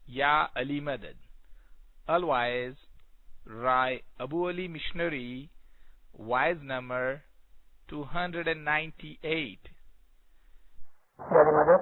Ya Ali Madad. Otherwise, write Abu Ali Missionary, wise number 298. Ya Ali Madad.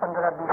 15-20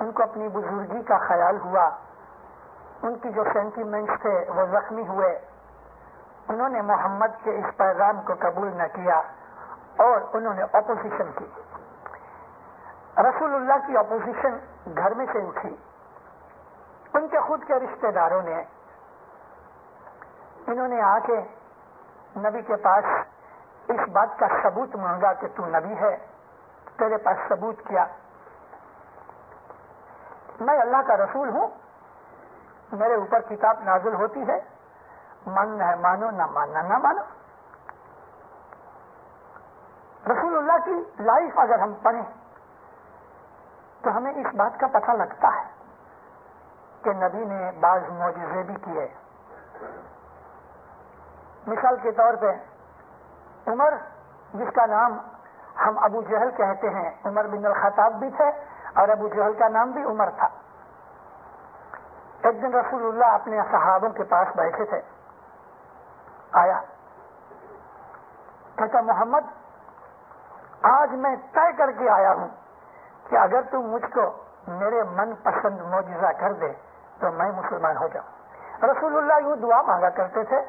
ان کو اپنی بزرگی کا خیال ہوا، ان کی جو سینٹیمنٹس تھے وہ زخمی ہوئے، انہوں نے محمد کے اس پیغام کو قبول نہ کیا اور انہوں نے اپوزیشن کی۔ رسول اللہ کی اپوزیشن گھر میں سے اٹھی، ان کے خود کے رشتہ داروں نے، انہوں نے آ کے نبی کے پاس اس بات کا ثبوت مانگا کہ تو نبی ہے، تیرے پاس ثبوت کیا؟ میں اللہ کا رسول ہوں، میرے اوپر کتاب نازل ہوتی ہے، ماننا ہے مانو، نہ ماننا نہ مانو۔ رسول اللہ کی لائف اگر ہم پڑھیں تو ہمیں اس بات کا پتہ لگتا ہے کہ نبی نے بعض معجزے بھی کیے۔ مثال کے طور پہ عمر، جس کا نام ہم ابو جہل کہتے ہیں، عمر بن الخطاب بھی تھے اور ابو جہل کا نام بھی عمر تھا۔ ایک دن رسول اللہ اپنے صحابوں کے پاس بیٹھے تھے، آیا کہتا محمد آج میں طے کر کے آیا ہوں کہ اگر تم مجھ کو میرے من پسند معجزہ کر دے تو میں مسلمان ہو جاؤں۔ رسول اللہ یوں دعا مانگا کرتے تھے،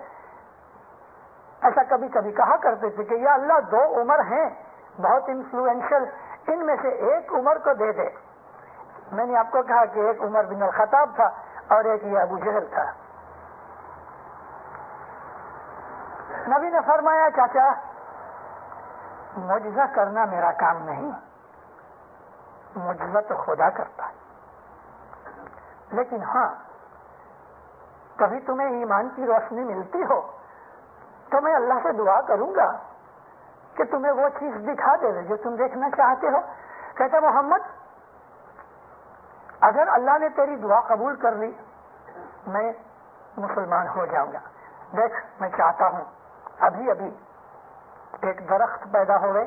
ایسا کبھی کبھی کہا کرتے تھے کہ یا اللہ دو عمر ہیں بہت انفلوئنشل، ان میں سے ایک عمر کو دے دے۔ میں نے آپ کو کہا کہ ایک عمر بن الخطاب تھا اور ایک یہ ابو جہل تھا۔ نبی نے فرمایا چاچا معجزہ کرنا میرا کام نہیں، معجزہ تو خدا کرتا ہے، لیکن ہاں کبھی تمہیں ایمان کی روشنی ملتی ہو تو میں اللہ سے دعا کروں گا کہ تمہیں وہ چیز دکھا دے جو تم دیکھنا چاہتے ہو۔ کہتے محمد اگر اللہ نے تیری دعا قبول کر لی میں مسلمان ہو جاؤں گا۔ دیکھ میں چاہتا ہوں ابھی ایک درخت پیدا ہوئے،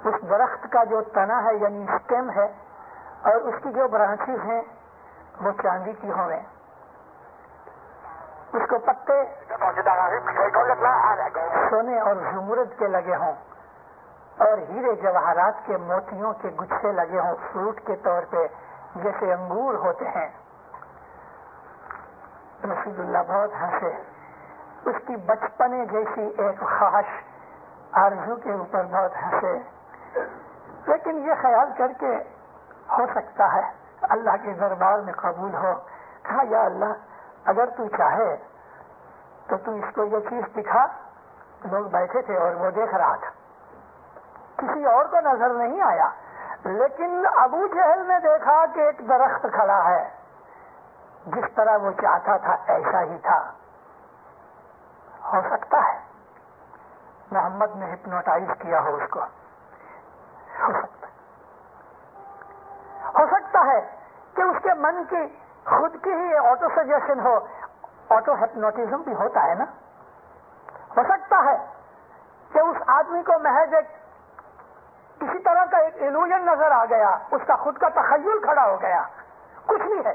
اس درخت کا جو تنا ہے یعنی اسٹیم ہے اور اس کی جو برانچز ہیں وہ چاندی کی ہوئے، اس کو پتے سونے اور زمرد کے لگے ہوں اور ہیرے جواہرات کے موتیوں کے گچھے لگے ہوں فروٹ کے طور پہ جیسے انگور ہوتے ہیں۔ رسول اللہ بہت ہنسے، اس کی بچپنے جیسی ایک خواہش آرزو کے اوپر بہت ہنسے، لیکن یہ خیال کر کے ہو سکتا ہے اللہ کے دربار میں قبول ہو۔ کہا یا اللہ اگر تو چاہے تو تو اس کو یہ چیز دکھا۔ لوگ بیٹھے تھے اور وہ دیکھ رہا تھا، کسی اور کو نظر نہیں آیا، لیکن ابو جہل نے دیکھا کہ ایک درخت کھڑا ہے، جس طرح وہ چاہتا تھا ایسا ہی تھا۔ ہو سکتا ہے محمد نے ہپنوٹائز کیا ہو اس کو، ہو سکتا ہے کہ اس کے من کی خود کی ہی آٹو سجیشن ہو، آٹو ہپنوٹزم بھی ہوتا ہے نا۔ ہو سکتا ہے کہ اس آدمی کو محض ایک کسی طرح کا ایک ایلوژن نظر آ گیا، اس کا خود کا تخیل کھڑا ہو گیا، کچھ بھی ہے،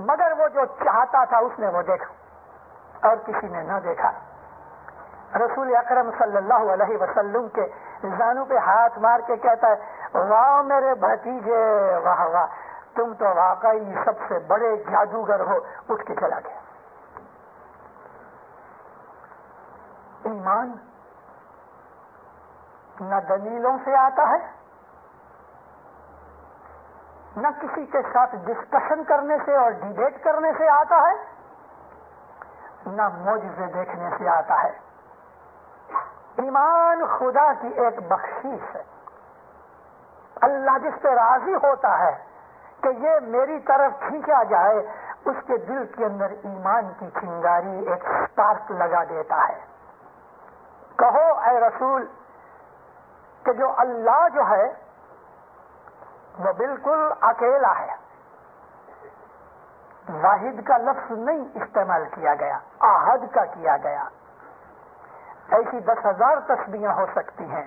مگر وہ جو چاہتا تھا اس نے وہ دیکھا اور کسی نے نہ دیکھا۔ رسول اکرم صلی اللہ علیہ وسلم کے زانوں پہ ہاتھ مار کے کہتا ہے واہ میرے بھتیجے، واہ واہ تم تو واقعی سب سے بڑے جادوگر ہو۔ اٹھ کے چلا گیا۔ ایمان نہ دلیلوں سے آتا ہے، نہ کسی کے ساتھ ڈسکشن کرنے سے اور ڈیبیٹ کرنے سے آتا ہے، نہ معجزے دیکھنے سے آتا ہے۔ ایمان خدا کی ایک بخشش ہے، اللہ جس پہ راضی ہوتا ہے کہ یہ میری طرف کھینچا جائے، اس کے دل کے اندر ایمان کی چنگاری ایک سپارک لگا دیتا ہے۔ کہو اے رسول کہ جو اللہ جو ہے وہ بالکل اکیلا ہے، واحد کا لفظ نہیں استعمال کیا گیا، احد کا کیا گیا۔ ایسی 10,000 تسبیحیں ہو سکتی ہیں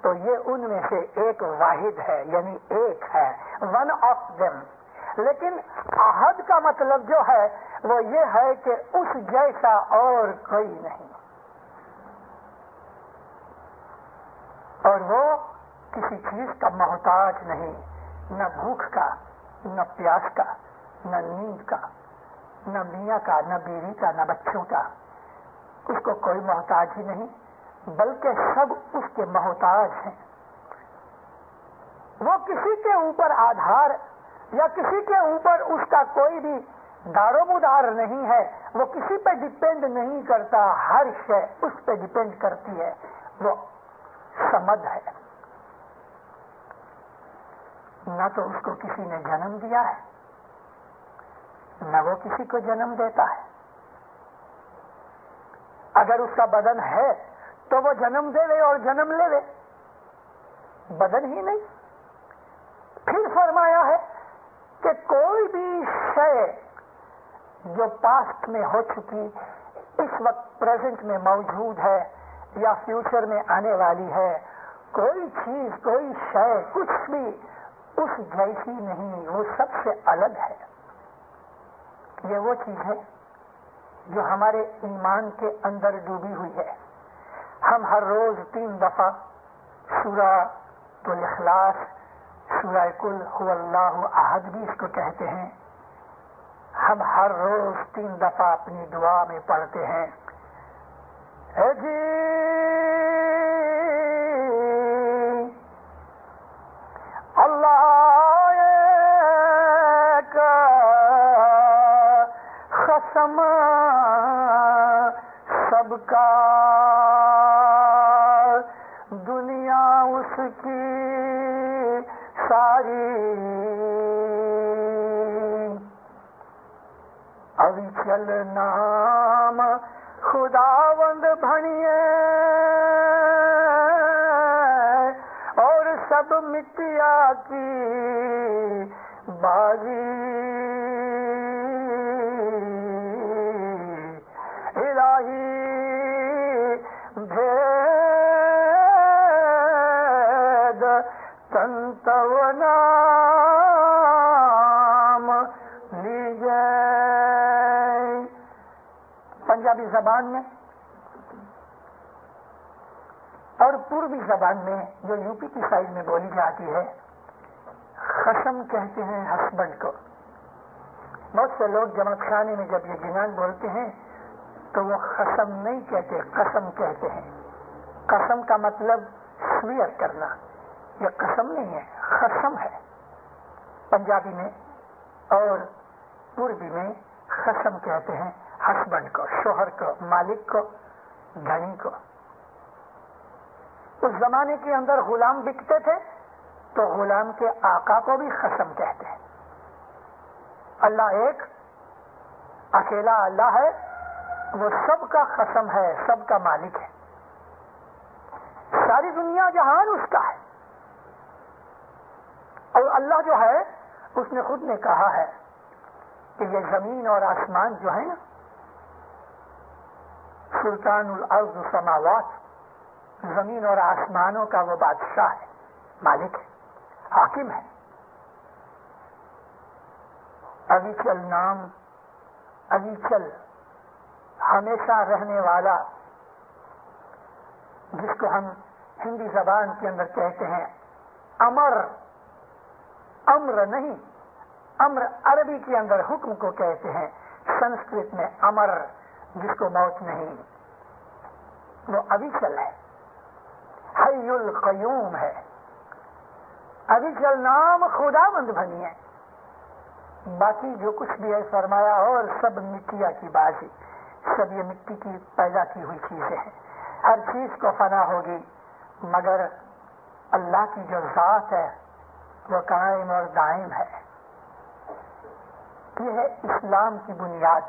تو یہ ان میں سے ایک واحد ہے، یعنی ایک ہے، ون آف دم۔ لیکن احد کا مطلب جو ہے وہ یہ ہے کہ اس جیسا اور کوئی نہیں، اور وہ کسی چیز کا محتاج نہیں، نہ بھوک کا، نہ پیاس کا، نہ نیند کا، نہ میاں کا، نہ بیوی کا، نہ بچوں کا. اس کو کوئی محتاج ہی نہیں، بلکہ سب اس کے محتاج ہیں. وہ کسی کے اوپر آدھار یا کسی کے اوپر اس کا کوئی بھی دار و مدار نہیں ہے. وہ کسی پہ ڈپینڈ نہیں کرتا، ہر شے اس پہ ڈپینڈ کرتی ہے. وہ سمد ہے. نہ تو اس کو کسی نے جنم دیا ہے، نہ وہ کسی کو جنم دیتا ہے. اگر اس کا بدن ہے تو وہ جنم دے لے اور جنم لے لے، بدن ہی نہیں. پھر فرمایا ہے کہ کوئی بھی شے جو پاسٹ میں ہو چکی اس وقت پریزنٹ میں موجود ہے یا فیوچر میں آنے والی ہے، کوئی چیز، کوئی شے، کچھ بھی اس جیسی نہیں، وہ سب سے الگ ہے. یہ وہ چیز ہے جو ہمارے ایمان کے اندر ڈوبی ہوئی ہے. ہم ہر روز 3 دفعہ سورہ الاخلاص، سورہ قل هو اللہ احد بھی اس کو کہتے ہیں. ہم ہر روز 3 دفعہ اپنی دعا میں پڑھتے ہیں، اے جی اللہ کا قسم سب کا، دنیا اس کی ساری، ابھی چل نام خداوند بھنیے اور سب مٹیا کی بازی، الہی بھید تنتو نام لیجئے. پنجابی زبان میں اور پوروی زبان میں جو یو پی کی سائڈ میں بولی جاتی ہے، قسم کہتے ہیں ہسبینڈ کو. بہت سے لوگ جماعت خانے میں جب یہ جنان بولتے ہیں تو وہ قسم نہیں کہتے، قسم کہتے ہیں. قسم کا مطلب سویئر کرنا، یہ قسم نہیں ہے، قسم ہے. پنجابی میں اور پوروی میں قسم کہتے ہیں ہسبینڈ کو، شوہر کو، مالک کو، دھنی کو. اس زمانے کے اندر غلام بکتے تھے تو غلام کے آقا کو بھی قسم کہتے ہیں. اللہ ایک اکیلا اللہ ہے، وہ سب کا قسم ہے، سب کا مالک ہے. ساری دنیا جہان اس کا ہے. اور اللہ جو ہے اس نے خود نے کہا ہے کہ یہ زمین اور آسمان جو ہے نا، سلطان الارض والسماوات، زمین اور آسمانوں کا وہ بادشاہ ہے، مالک ہے، حاکم ہے. ابھی چل نام، ابھی چل ہمیشہ رہنے والا، جس کو ہم ہندی زبان کے اندر کہتے ہیں امر. امر نہیں، امر عربی کے اندر حکم کو کہتے ہیں، سنسکرت میں امر، جس کو موت نہیں، وہ ابھی چل ہے، حی القیوم ہے. ابھی چل نام خداوند بھنیے. باقی جو کچھ بھی ہے فرمایا اور سب مٹیا کی بازی، سب یہ مٹی کی پیدا کی ہوئی چیزیں ہیں. ہر چیز کو فنا ہوگی، مگر اللہ کی جو ذات ہے وہ قائم اور دائم ہے. یہ ہے اسلام کی بنیاد.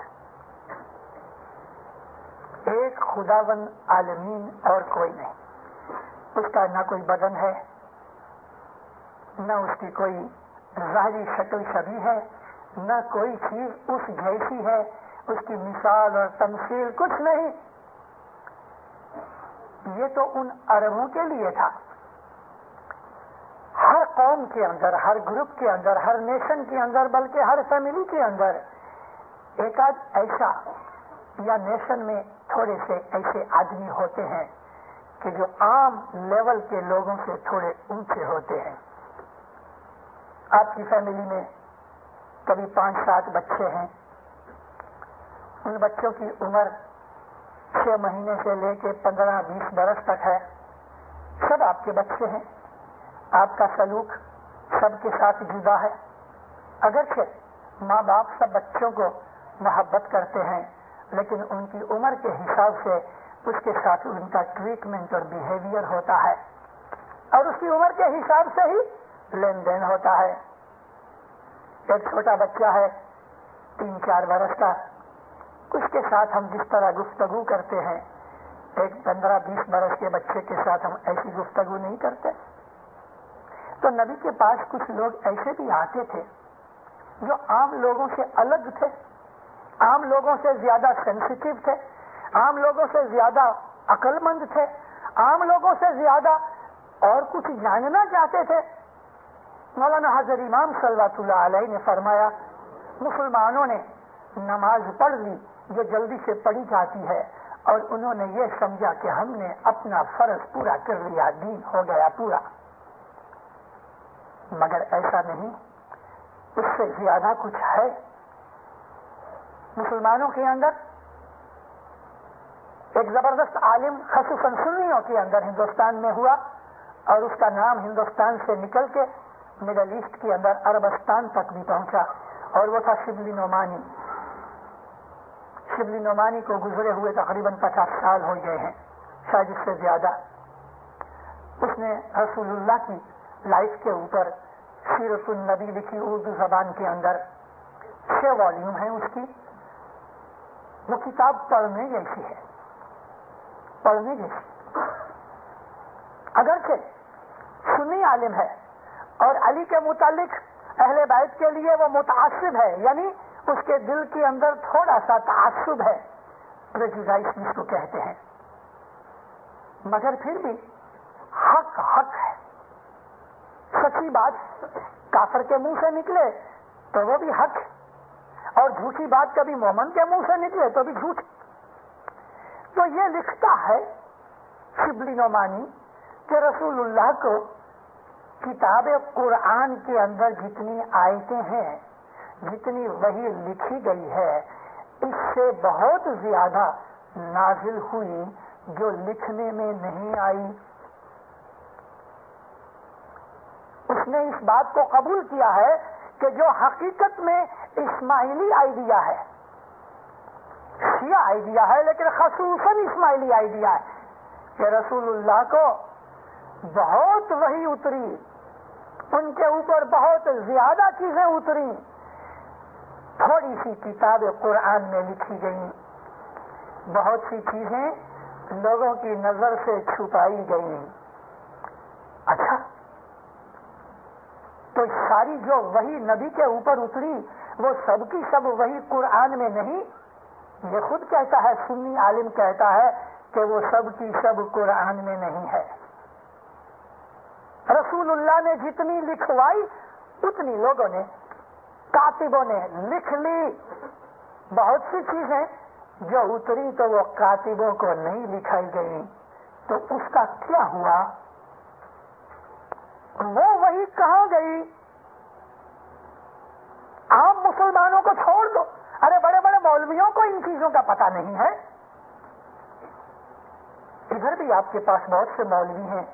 ایک خداوند عالمین اور کوئی نہیں. اس کا نہ کوئی بدن ہے، نہ اس کی کوئی ظاہری شکل شبیہ ہے، نہ کوئی چیز اس جیسی ہے، اس کی مثال اور تمثیل کچھ نہیں. یہ تو ان عربوں کے لیے تھا. ہر قوم کے اندر، ہر گروپ کے اندر، ہر نیشن کے اندر، بلکہ ہر فیملی کے اندر ایک آدھ ایسا، یا نیشن میں تھوڑے سے ایسے آدمی ہوتے ہیں کہ جو عام لیول کے لوگوں سے تھوڑے اونچے ہوتے ہیں. آپ کی فیملی میں کبھی 5-7 بچے ہیں، ان بچوں کی عمر 6 مہینے سے لے کے 15-20 برس تک ہے، سب آپ کے بچے ہیں، آپ کا سلوک سب کے ساتھ جدا ہے، اگرچہ ماں باپ سب بچوں کو محبت کرتے ہیں لیکن ان کی عمر کے حساب سے اس کے ساتھ ان کا ٹریٹمنٹ اور بیہیویئر ہوتا ہے اور اس کی عمر کے حساب سے ہی لین دین ہوتا ہے۔ ایک چھوٹا بچہ ہے 3-4 برس کا، اس کے ساتھ ہم جس طرح گفتگو کرتے ہیں ایک 15-20 برس کے بچے کے ساتھ ہم ایسی گفتگو نہیں کرتے۔ تو نبی کے پاس کچھ لوگ ایسے بھی آتے تھے جو عام لوگوں سے الگ تھے، عام لوگوں سے زیادہ سینسیٹیو تھے، عام لوگوں سے زیادہ عقل مند تھے، عام لوگوں سے زیادہ اور کچھ جاننا چاہتے تھے۔ مولانا حضرت امام صلوات اللہ علیہ نے فرمایا مسلمانوں نے نماز پڑھ لی جو جلدی سے پڑھی جاتی ہے اور انہوں نے یہ سمجھا کہ ہم نے اپنا فرض پورا کر لیا، دین ہو گیا پورا، مگر ایسا نہیں، اس سے زیادہ کچھ ہے۔ مسلمانوں کے اندر ایک زبردست عالم خصوصاً سنیوں کے اندر ہندوستان میں ہوا اور اس کا نام ہندوستان سے نکل کے مڈل ایسٹ کے اندر عربستان تک بھی پہنچا اور وہ تھا شبلی نعمانی۔ شبلی نعمانی کو گزرے ہوئے تقریباً 50 سال ہو گئے ہیں، شاید اس سے زیادہ۔ اس نے رسول اللہ کی لائف کے اوپر سیرت النبی لکھی اردو زبان کے اندر، 6 والیوم ہیں اس کی۔ وہ کتاب پڑھنے جیسی ہے، پڑھنے جیسی، اگرچہ سنی عالم ہے اور علی کے متعلق اہل بیت کے لیے وہ متعصب ہے، یعنی اس کے دل کے اندر تھوڑا سا تعصب ہے، پریجوڈائس جس کو کہتے ہیں، مگر پھر بھی حق حق ہے۔ سچی بات کافر کے منہ سے نکلے تو وہ بھی حق ہے اور جھوٹی بات کبھی مومن کے منہ سے نکلے تو بھی جھوٹ۔ تو یہ لکھتا ہے شبلی نعمانی کہ رسول اللہ کو کتاب قرآن کے اندر جتنی آیتیں ہیں، جتنی وحی لکھی گئی ہے، اس سے بہت زیادہ نازل ہوئی جو لکھنے میں نہیں آئی۔ اس نے اس بات کو قبول کیا ہے کہ جو حقیقت میں اسماعیلی آئیڈیا ہے، شیعہ آئیڈیا ہے لیکن خصوصاً اسماعیلی آئیڈیا ہے کہ رسول اللہ کو بہت وحی اتری، ان کے اوپر بہت زیادہ چیزیں اتری، تھوڑی سی کتاب قرآن میں لکھی گئی، بہت سی چیزیں لوگوں کی نظر سے چھپائی گئی۔ اچھا، تو ساری جو وحی نبی کے اوپر اتری وہ سب کی سب وحی قرآن میں نہیں؟ یہ خود کہتا ہے، سنی عالم کہتا ہے کہ وہ سب کی سب قرآن میں نہیں ہے۔ رسول اللہ نے جتنی لکھوائی اتنی لوگوں نے، کاتبوں نے لکھ لی۔ بہت سی چیزیں جو اتری تو وہ کاتبوں کو نہیں لکھائی گئی، تو اس کا کیا ہوا؟ وہ وہی کہاں گئی؟ عام مسلمانوں کو چھوڑ دو، ارے بڑے بڑے مولویوں کو ان چیزوں کا پتہ نہیں ہے۔ ادھر بھی آپ کے پاس بہت سے مولوی ہیں،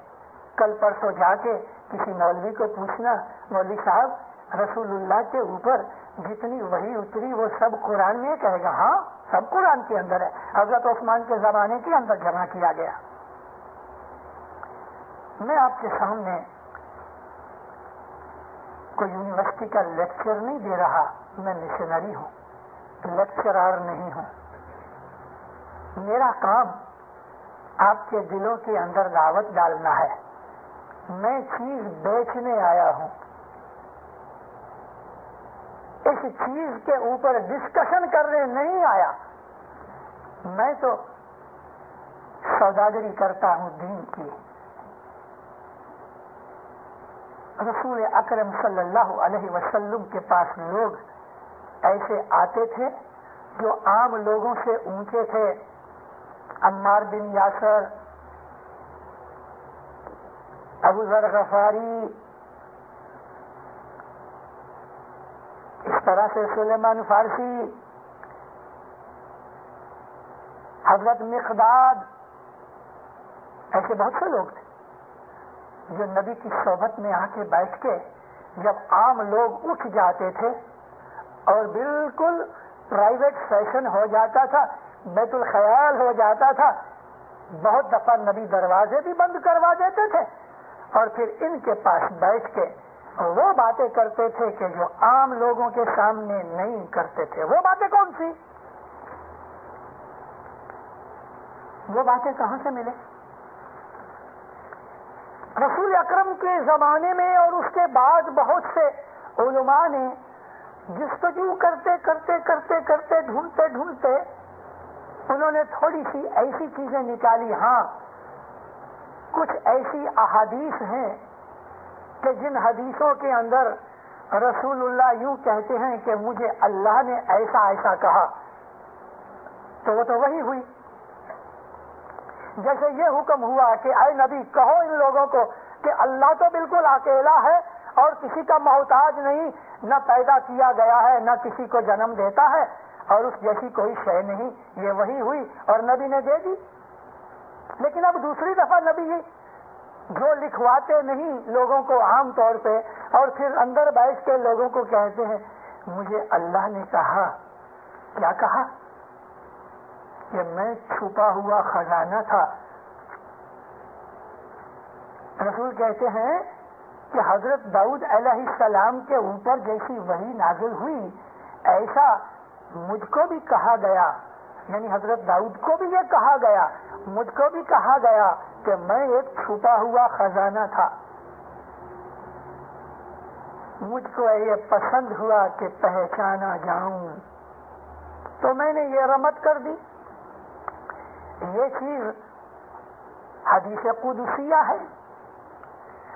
کل پرسوں جا کے کسی مولوی کو پوچھنا، مولوی صاحب رسول اللہ کے اوپر جتنی وحی اتری وہ سب قرآن میں، کہے گا ہاں سب قرآن کے اندر ہے، حضرت عثمان کے زمانے کے اندر جمع کیا گیا۔ میں آپ کے سامنے کوئی یونیورسٹی کا لیکچر نہیں دے رہا، میں مشنری ہوں، لیکچرار نہیں ہوں۔ میرا کام آپ کے دلوں کے اندر دعوت ڈالنا ہے، میں چیز بیچنے آیا ہوں، اس چیز کے اوپر ڈسکشن کرنے نہیں آیا، میں تو سوداگری کرتا ہوں دین کی۔ رسول اکرم صلی اللہ علیہ وسلم کے پاس لوگ ایسے آتے تھے جو عام لوگوں سے اونچے تھے، عمار بن یاسر، ابو ذر غفاری، طرح سے سلیمان فارسی، حضرت مقداد، ایسے بہت سے لوگ تھے جو نبی کی صحبت میں آ کے بیٹھ کے جب عام لوگ اٹھ جاتے تھے اور بالکل پرائیویٹ سیشن ہو جاتا تھا، بیت الخیال ہو جاتا تھا، بہت دفعہ نبی دروازے بھی بند کروا دیتے تھے اور پھر ان کے پاس بیٹھ کے وہ باتیں کرتے تھے کہ جو عام لوگوں کے سامنے نہیں کرتے تھے۔ وہ باتیں کون سی؟ وہ باتیں کہاں سے ملے؟ رسول اکرم کے زمانے میں اور اس کے بعد بہت سے علماء نے جستجو کرتے کرتے کرتے کرتے ڈھونڈتے ڈھونڈتے انہوں نے تھوڑی سی ایسی چیزیں نکالی۔ ہاں، کچھ ایسی احادیث ہیں کہ جن حدیثوں کے اندر رسول اللہ یوں کہتے ہیں کہ مجھے اللہ نے ایسا ایسا کہا، تو وہ تو وہی ہوئی۔ جیسے یہ حکم ہوا کہ اے نبی کہو ان لوگوں کو کہ اللہ تو بالکل اکیلا ہے اور کسی کا محتاج نہیں، نہ پیدا کیا گیا ہے نہ کسی کو جنم دیتا ہے اور اس جیسی کوئی شے نہیں۔ یہ وہی ہوئی اور نبی نے دے دی۔ لیکن اب دوسری دفعہ نبی جو لکھواتے نہیں لوگوں کو عام طور پہ اور پھر اندر بیٹھ کے لوگوں کو کہتے ہیں مجھے اللہ نے کہا۔ کیا کہا؟ کہ میں چھپا ہوا خزانہ تھا۔ رسول کہتے ہیں کہ حضرت داؤد علیہ السلام کے اوپر جیسی وحی نازل ہوئی ایسا مجھ کو بھی کہا گیا، یعنی حضرت داؤد کو بھی یہ کہا گیا، مجھ کو بھی کہا گیا کہ میں ایک چھپا ہوا خزانہ تھا۔ مجھ کو یہ پسند ہوا کہ پہچانا جاؤں تو میں نے یہ رمت کر دی۔ یہ چیز حدیث قدسیہ ہے۔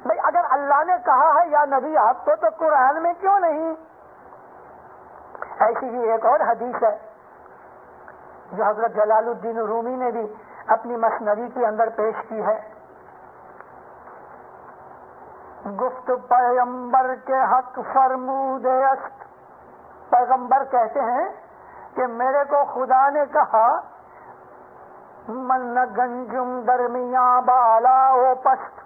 بھئی اگر اللہ نے کہا ہے یا نبی آپ کو تو قرآن میں کیوں نہیں؟ ایسی ہی ایک اور حدیث ہے جو حضرت جلال الدین رومی نے بھی اپنی مثنوی کے اندر پیش کی ہے۔ گفت پیغمبر کے حق فرمودے است، پیغمبر کہتے ہیں کہ میرے کو خدا نے کہا من گنجم درمیاں بالا و پست،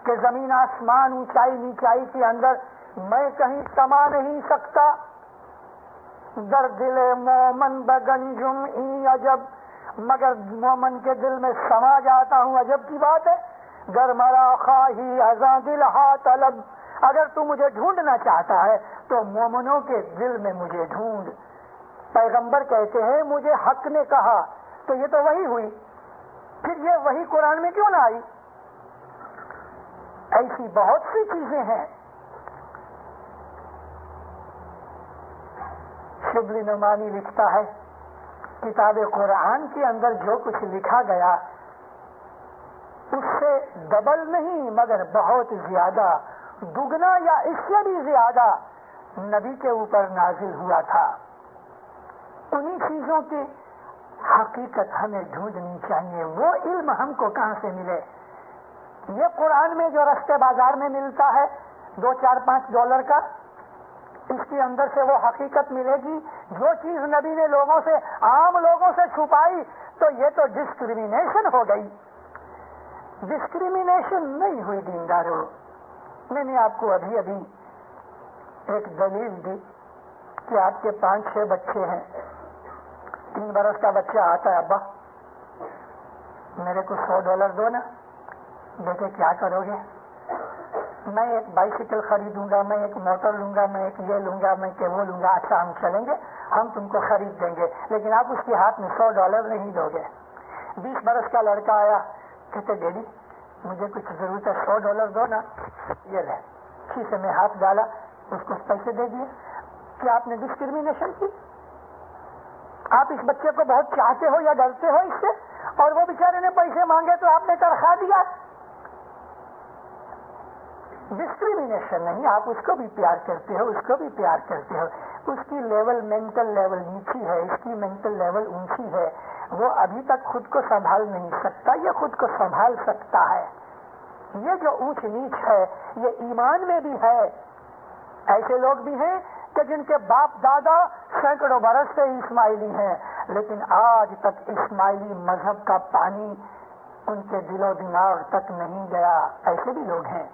کہ زمین آسمان اونچائی نیچائی کے اندر میں کہیں سما نہیں سکتا۔ در دل مومن بگنجم ای عجب، مگر مومن کے دل میں سما جاتا ہوں، عجب کی بات ہے۔ گر مرا خواہی ازاں دل ہا طلب، اگر تو مجھے ڈھونڈنا چاہتا ہے تو مومنوں کے دل میں مجھے ڈھونڈ۔ پیغمبر کہتے ہیں مجھے حق نے کہا، تو یہ تو وہی ہوئی، پھر یہ وہی قرآن میں کیوں نہ آئی؟ ایسی بہت سی چیزیں ہیں۔ شبلی نعمانی لکھتا ہے کتاب قرآن کے اندر جو کچھ لکھا گیا اس سے ڈبل نہیں مگر بہت زیادہ، دگنا یا اس سے بھی زیادہ نبی کے اوپر نازل ہوا تھا۔ انہی چیزوں کی حقیقت ہمیں ڈھونڈنی چاہیے۔ وہ علم ہم کو کہاں سے ملے؟ یہ قرآن میں جو رستے بازار میں ملتا ہے $2, $4, $5 کا، اس کے اندر سے وہ حقیقت ملے گی؟ جو چیز نبی نے لوگوں سے، عام لوگوں سے چھپائی تو یہ تو ڈسکریمنیشن ہو گئی۔ ڈسکریمنیشن نہیں ہوئی دینداروں۔ میں نے آپ کو ابھی ایک دلیل دی کہ آپ کے 5-6 بچے ہیں، 3 برس کا بچہ آتا ہے، ابا میرے کو $100 دو نا۔ بیٹے کیا کرو گے؟ میں ایک بائیسیکل خریدوں گا، میں ایک موٹر لوں گا، میں ایک یہ لوں گا، میں کہ وہ لوں گا۔ اچھا ہم چلیں گے، ہم تم کو خرید دیں گے، لیکن آپ اس کے ہاتھ میں $100 نہیں دو گے۔ 20 برس کا لڑکا آیا، کہتے ڈیڈی مجھے کچھ ضرورت ہے، $100 دو نا۔ یہ لے، کھیسے میں ہاتھ ڈالا، اس کو پیسے دے دیے۔ کیا آپ نے ڈسکریمنیشن کی؟ آپ اس بچے کو بہت چاہتے ہو یا ڈرتے ہو اس سے، اور وہ بیچارے نے پیسے مانگے تو آپ نے ترخا دیا؟ ڈسکریمنیشن نہیں، آپ اس کو بھی پیار کرتے ہو، اس کو بھی پیار کرتے ہو۔ اس کی لیول، مینٹل لیول نیچی ہے، اس کی مینٹل لیول اونچی ہے، وہ ابھی تک خود کو سنبھال نہیں سکتا، یہ خود کو سنبھال سکتا ہے۔ یہ جو اونچ نیچ ہے یہ ایمان میں بھی ہے، ایسے لوگ بھی ہیں کہ جن کے باپ دادا سینکڑوں برس سے اسماعیلی ہیں، لیکن آج تک اسماعیلی مذہب کا پانی ان کے دل و دماغ تک نہیں گیا۔ ایسے بھی لوگ ہیں،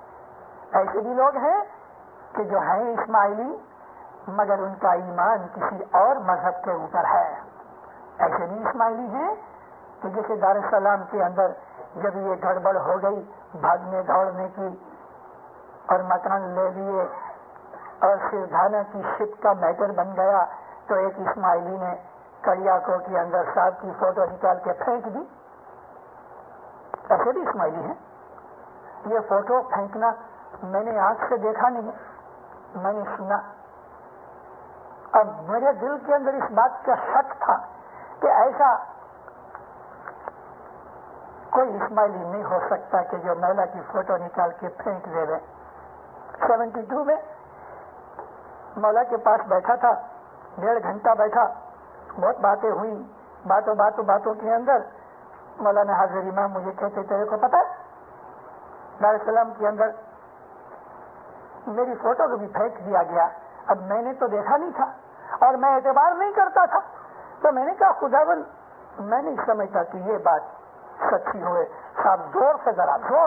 ایسے بھی لوگ ہیں کہ جو ہیں اسماعیلی مگر ان کا ایمان کسی اور مذہب کے اوپر ہے۔ ایسے بھی اسماعیلی ہیں کہ جیسے دار السلام کے اندر جب یہ گڑبڑ ہو گئی بھاگنے دوڑنے کی اور مکان لے لیے اور سردھانا کی شپ کا میٹر بن گیا، تو ایک اسماعیلی نے کڑیاکو کے اندر صاحب کی فوٹو نکال کے پھینک دی۔ ایسے بھی اسماعیلی ہیں۔ یہ فوٹو پھینکنا میں نے آنکھ سے دیکھا نہیں، میں نے سنا، اب میرے دل کے اندر اس بات کا شک تھا کہ ایسا کوئی اسماعیلی نہیں ہو سکتا کہ جو میلا کی فوٹو نکال کے پھینک دے رہے۔ 72 میں مولا کے پاس بیٹھا تھا، 1.5 گھنٹہ بیٹھا، بہت باتیں ہوئی، باتوں کے اندر مولانا حاضر امام مجھے کہتے تیرے کو پتا ہے دار السلام کے اندر میری فوٹو کو بھی پھینک دیا گیا۔ اب میں نے تو دیکھا نہیں تھا اور میں اعتبار نہیں کرتا تھا، تو میں نے کہا خداوند میں نہیں سمجھتا کہ یہ بات سچی ہوئے۔ صاحب زور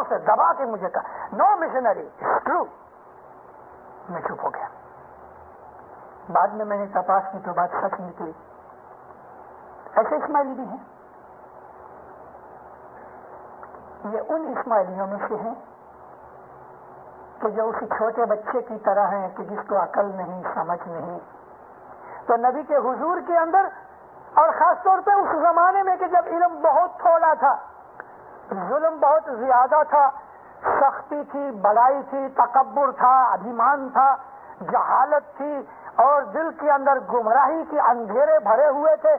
سے دبا کے مجھے کہا نو مشنری ٹرو۔ میں چپ ہو گیا۔ بعد میں نے تپاس کی تو بات سچ نکلی۔ ایسے اسماعیلی بھی ہیں، یہ ان اسماعیلیوں میں سے ہیں کہ جو اسی چھوٹے بچے کی طرح ہیں کہ جس کو عقل نہیں، سمجھ نہیں۔ تو نبی کے حضور کے اندر اور خاص طور پہ اس زمانے میں کہ جب علم بہت تھوڑا تھا، ظلم بہت زیادہ تھا، سختی تھی، بڑائی تھی، تکبر تھا، ابھیمان تھا، جہالت تھی اور دل کے اندر گمراہی کے اندھیرے بھرے ہوئے تھے،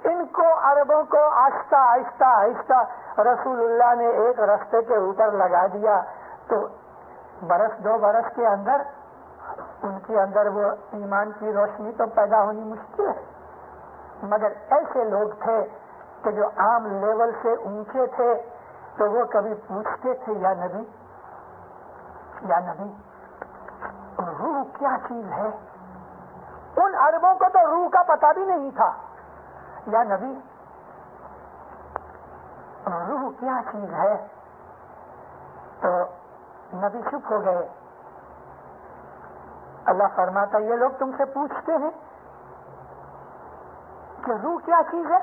ان کو عربوں کو آہستہ آہستہ رسول اللہ نے ایک رستے کے اوپر لگا دیا، تو برس 2 برس کے اندر ان کے اندر وہ ایمان کی روشنی تو پیدا ہونی مشکل ہے۔ مگر ایسے لوگ تھے کہ جو عام لیول سے اونچے تھے، تو وہ کبھی پوچھتے تھے یا نبی روح کیا چیز ہے؟ ان عربوں کو تو روح کا پتہ بھی نہیں تھا۔ یا نبی روح کیا چیز ہے؟ تو نبی چپ ہو گئے۔ اللہ فرماتا یہ لوگ تم سے پوچھتے ہیں کہ روح کیا چیز ہے؟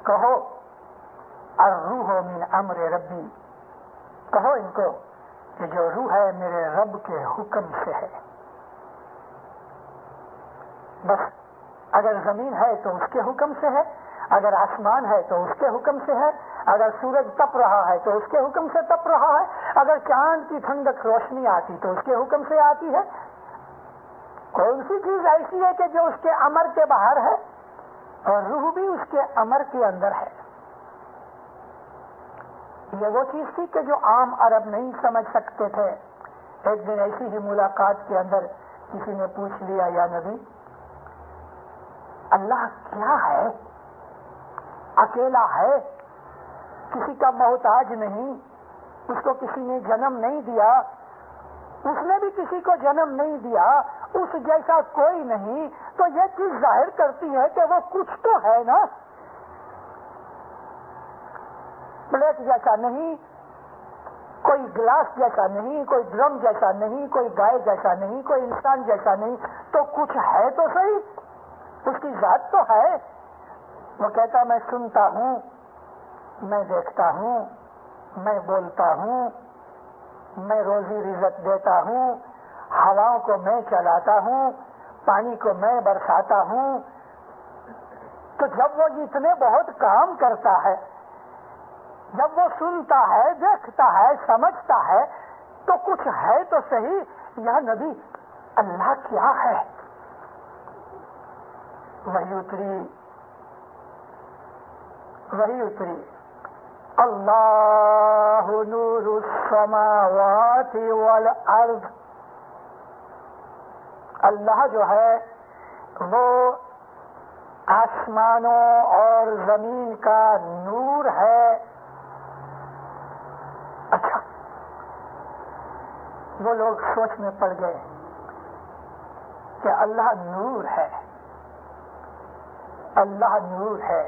کہو الروح من امر ربی، کہو ان کو کہ جو روح ہے میرے رب کے حکم سے ہے۔ بس اگر زمین ہے تو اس کے حکم سے ہے، اگر آسمان ہے تو اس کے حکم سے ہے، اگر سورج تپ رہا ہے تو اس کے حکم سے تپ رہا ہے، اگر چاند کی ٹھنڈک روشنی آتی تو اس کے حکم سے آتی ہے۔ کون سی چیز ایسی ہے کہ جو اس کے امر کے باہر ہے؟ اور روح بھی اس کے امر کے اندر ہے۔ یہ وہ چیز تھی کہ جو عام عرب نہیں سمجھ سکتے تھے۔ ایک دن ایسی ہی ملاقات کے اندر کسی نے پوچھ لیا یا نبی اللہ کیا ہے؟ اکیلا ہے، کسی کا محتاج نہیں، اس کو کسی نے جنم نہیں دیا، اس نے بھی کسی کو جنم نہیں دیا، اس جیسا کوئی نہیں، تو یہ چیز ظاہر کرتی ہے کہ وہ کچھ تو ہے نا۔ پلیٹ جیسا نہیں، کوئی گلاس جیسا نہیں، کوئی ڈرم جیسا نہیں، کوئی گائے جیسا نہیں، کوئی انسان جیسا نہیں، تو کچھ ہے تو صحیح، اس کی ذات تو ہے۔ وہ کہتا میں سنتا ہوں، میں دیکھتا ہوں، میں بولتا ہوں، میں روزی رزق دیتا ہوں، ہواؤں کو میں چلاتا ہوں، پانی کو میں برساتا ہوں۔ تو جب وہ اتنے بہت کام کرتا ہے، جب وہ سنتا ہے، دیکھتا ہے، سمجھتا ہے، تو کچھ ہے تو صحیح۔ یا نبی اللہ کیا ہے؟ وہی اتری اللہ نور السماوات والارض، اللہ جو ہے وہ آسمانوں اور زمین کا نور ہے۔ اچھا، وہ لوگ سوچ میں پڑ گئے کہ اللہ نور ہے، اللہ نور ہے۔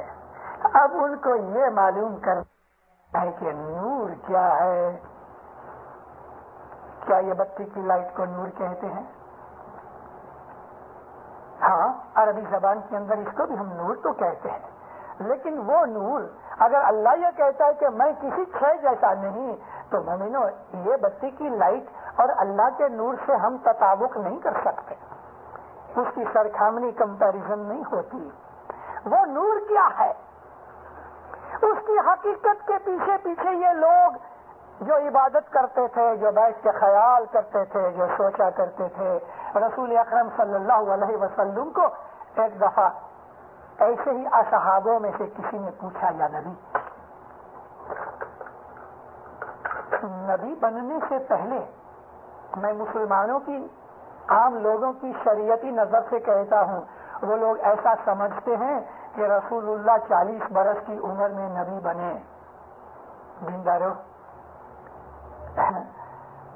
اب ان کو یہ معلوم کرنا ہے کہ نور کیا ہے۔ کیا یہ بتی کی لائٹ کو نور کہتے ہیں؟ ہاں، عربی زبان کے اندر اس کو بھی ہم نور تو کہتے ہیں، لیکن وہ نور اگر اللہ یہ کہتا ہے کہ میں کسی شے جیسا نہیں، تو مومنو یہ بتی کی لائٹ اور اللہ کے نور سے ہم تطابق نہیں کر سکتے، اس کی سرخامنی کمپیریزن نہیں ہوتی۔ وہ نور کیا ہے؟ اس کی حقیقت کے پیچھے پیچھے یہ لوگ جو عبادت کرتے تھے، جو بیٹھ کے خیال کرتے تھے، جو سوچا کرتے تھے، رسول اکرم صلی اللہ علیہ وسلم کو ایک دفعہ ایسے ہی اصحابوں میں سے کسی نے پوچھا، یا نبی بننے سے پہلے میں مسلمانوں کی، عام لوگوں کی شریعتی نظر سے کہتا ہوں، وہ لوگ ایسا سمجھتے ہیں کہ رسول اللہ 40 برس کی عمر میں نبی بنے۔ دیندارو،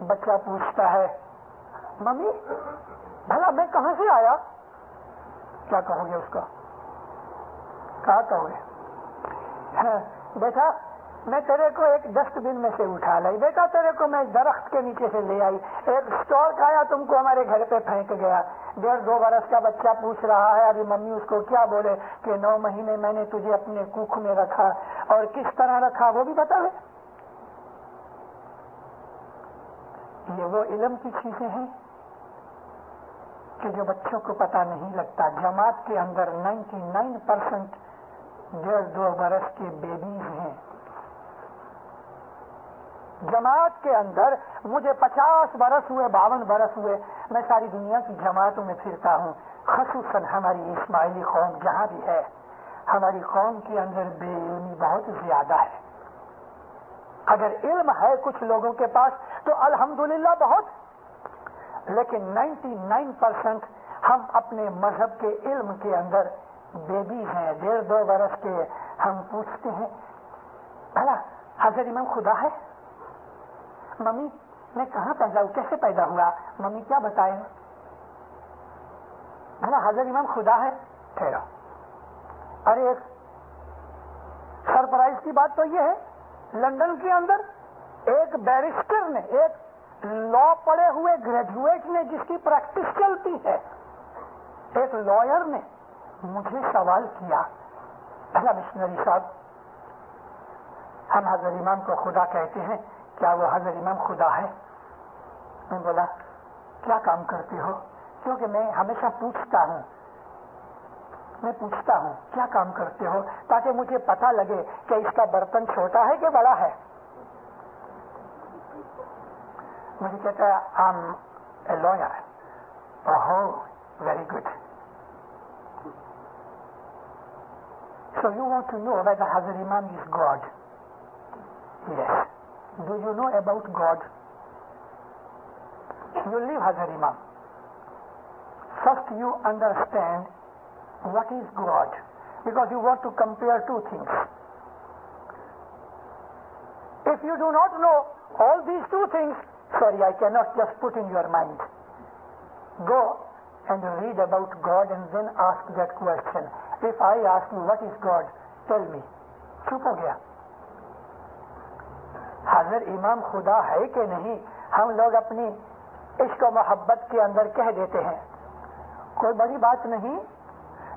بچہ پوچھتا ہے، ممی بھلا میں کہاں سے آیا؟ کیا کہو گے اس کا؟ کہا کہو گے؟ بیٹا میں تیرے کو ایک ڈسٹ بن میں سے اٹھا لائی، بیٹا تیرے کو میں درخت کے نیچے سے لے آئی، ایک اسٹور کھایا تم کو ہمارے گھر پہ پھینک گیا۔ 1.5-2 برس کا بچہ پوچھ رہا ہے ابھی ممی اس کو کیا بولے کہ 9 مہینے میں نے تجھے اپنے کوکھ میں رکھا، اور کس طرح رکھا وہ بھی بتا دے۔ یہ وہ علم کی چیزیں ہیں کہ جو بچوں کو پتہ نہیں لگتا۔ جماعت کے اندر 99% 1.5-2 برس کے بیبیز ہیں۔ جماعت کے اندر مجھے 50 برس ہوئے، 52 برس ہوئے، میں ساری دنیا کی جماعتوں میں پھرتا ہوں، خصوصاً ہماری اسماعیلی قوم جہاں بھی ہے، ہماری قوم کے اندر بے علمی بہت زیادہ ہے۔ اگر علم ہے کچھ لوگوں کے پاس تو الحمدللہ بہت، لیکن 99% ہم اپنے مذہب کے علم کے اندر بیبی ہیں، 1.5-2 برس کے۔ ہم پوچھتے ہیں بھلا حضرت امام خدا ہے؟ ممی میں کہاں پیدا ہوں، کیسے پیدا ہوا؟ ممی کیا بتائے؟ بھلا حضرت امام خدا ہے؟ ٹھہرا، ارے ایک سرپرائز کی بات تو یہ ہے، لندن کے اندر ایک بیرسٹر نے، ایک لا پڑھے ہوئے گریجویٹ نے جس کی پریکٹس چلتی ہے، ایک لائر نے مجھے سوال کیا، بھلا مشنری صاحب ہم حضرت امام کو خدا کہتے ہیں، کیا وہ حضرت امام خدا ہے؟ میں بولا کیا کام کرتے ہو؟ کیونکہ میں ہمیشہ پوچھتا ہوں کیا کام کرتے ہو، تاکہ مجھے پتہ لگے کہ اس کا برتن چھوٹا ہے کہ بڑا ہے۔ مجھے کہتا ہے I'm a lawyer. Oh, very good. So you want to know whether Hazrat Imam is God? Yes. Do you know about God? You leave Hazrat Imam. First you understand what is God, because you want to compare two things. If you do not know all these two things, sorry, I cannot just put in your mind. Go and read about God and then ask that question. If I ask you what is God, tell me. چپ ہو گیا۔ حضرت امام خدا ہے کہ نہیں ہم لوگ اپنی عشق و محبت کے اندر کہہ دیتے ہیں، کوئی بڑی بات نہیں۔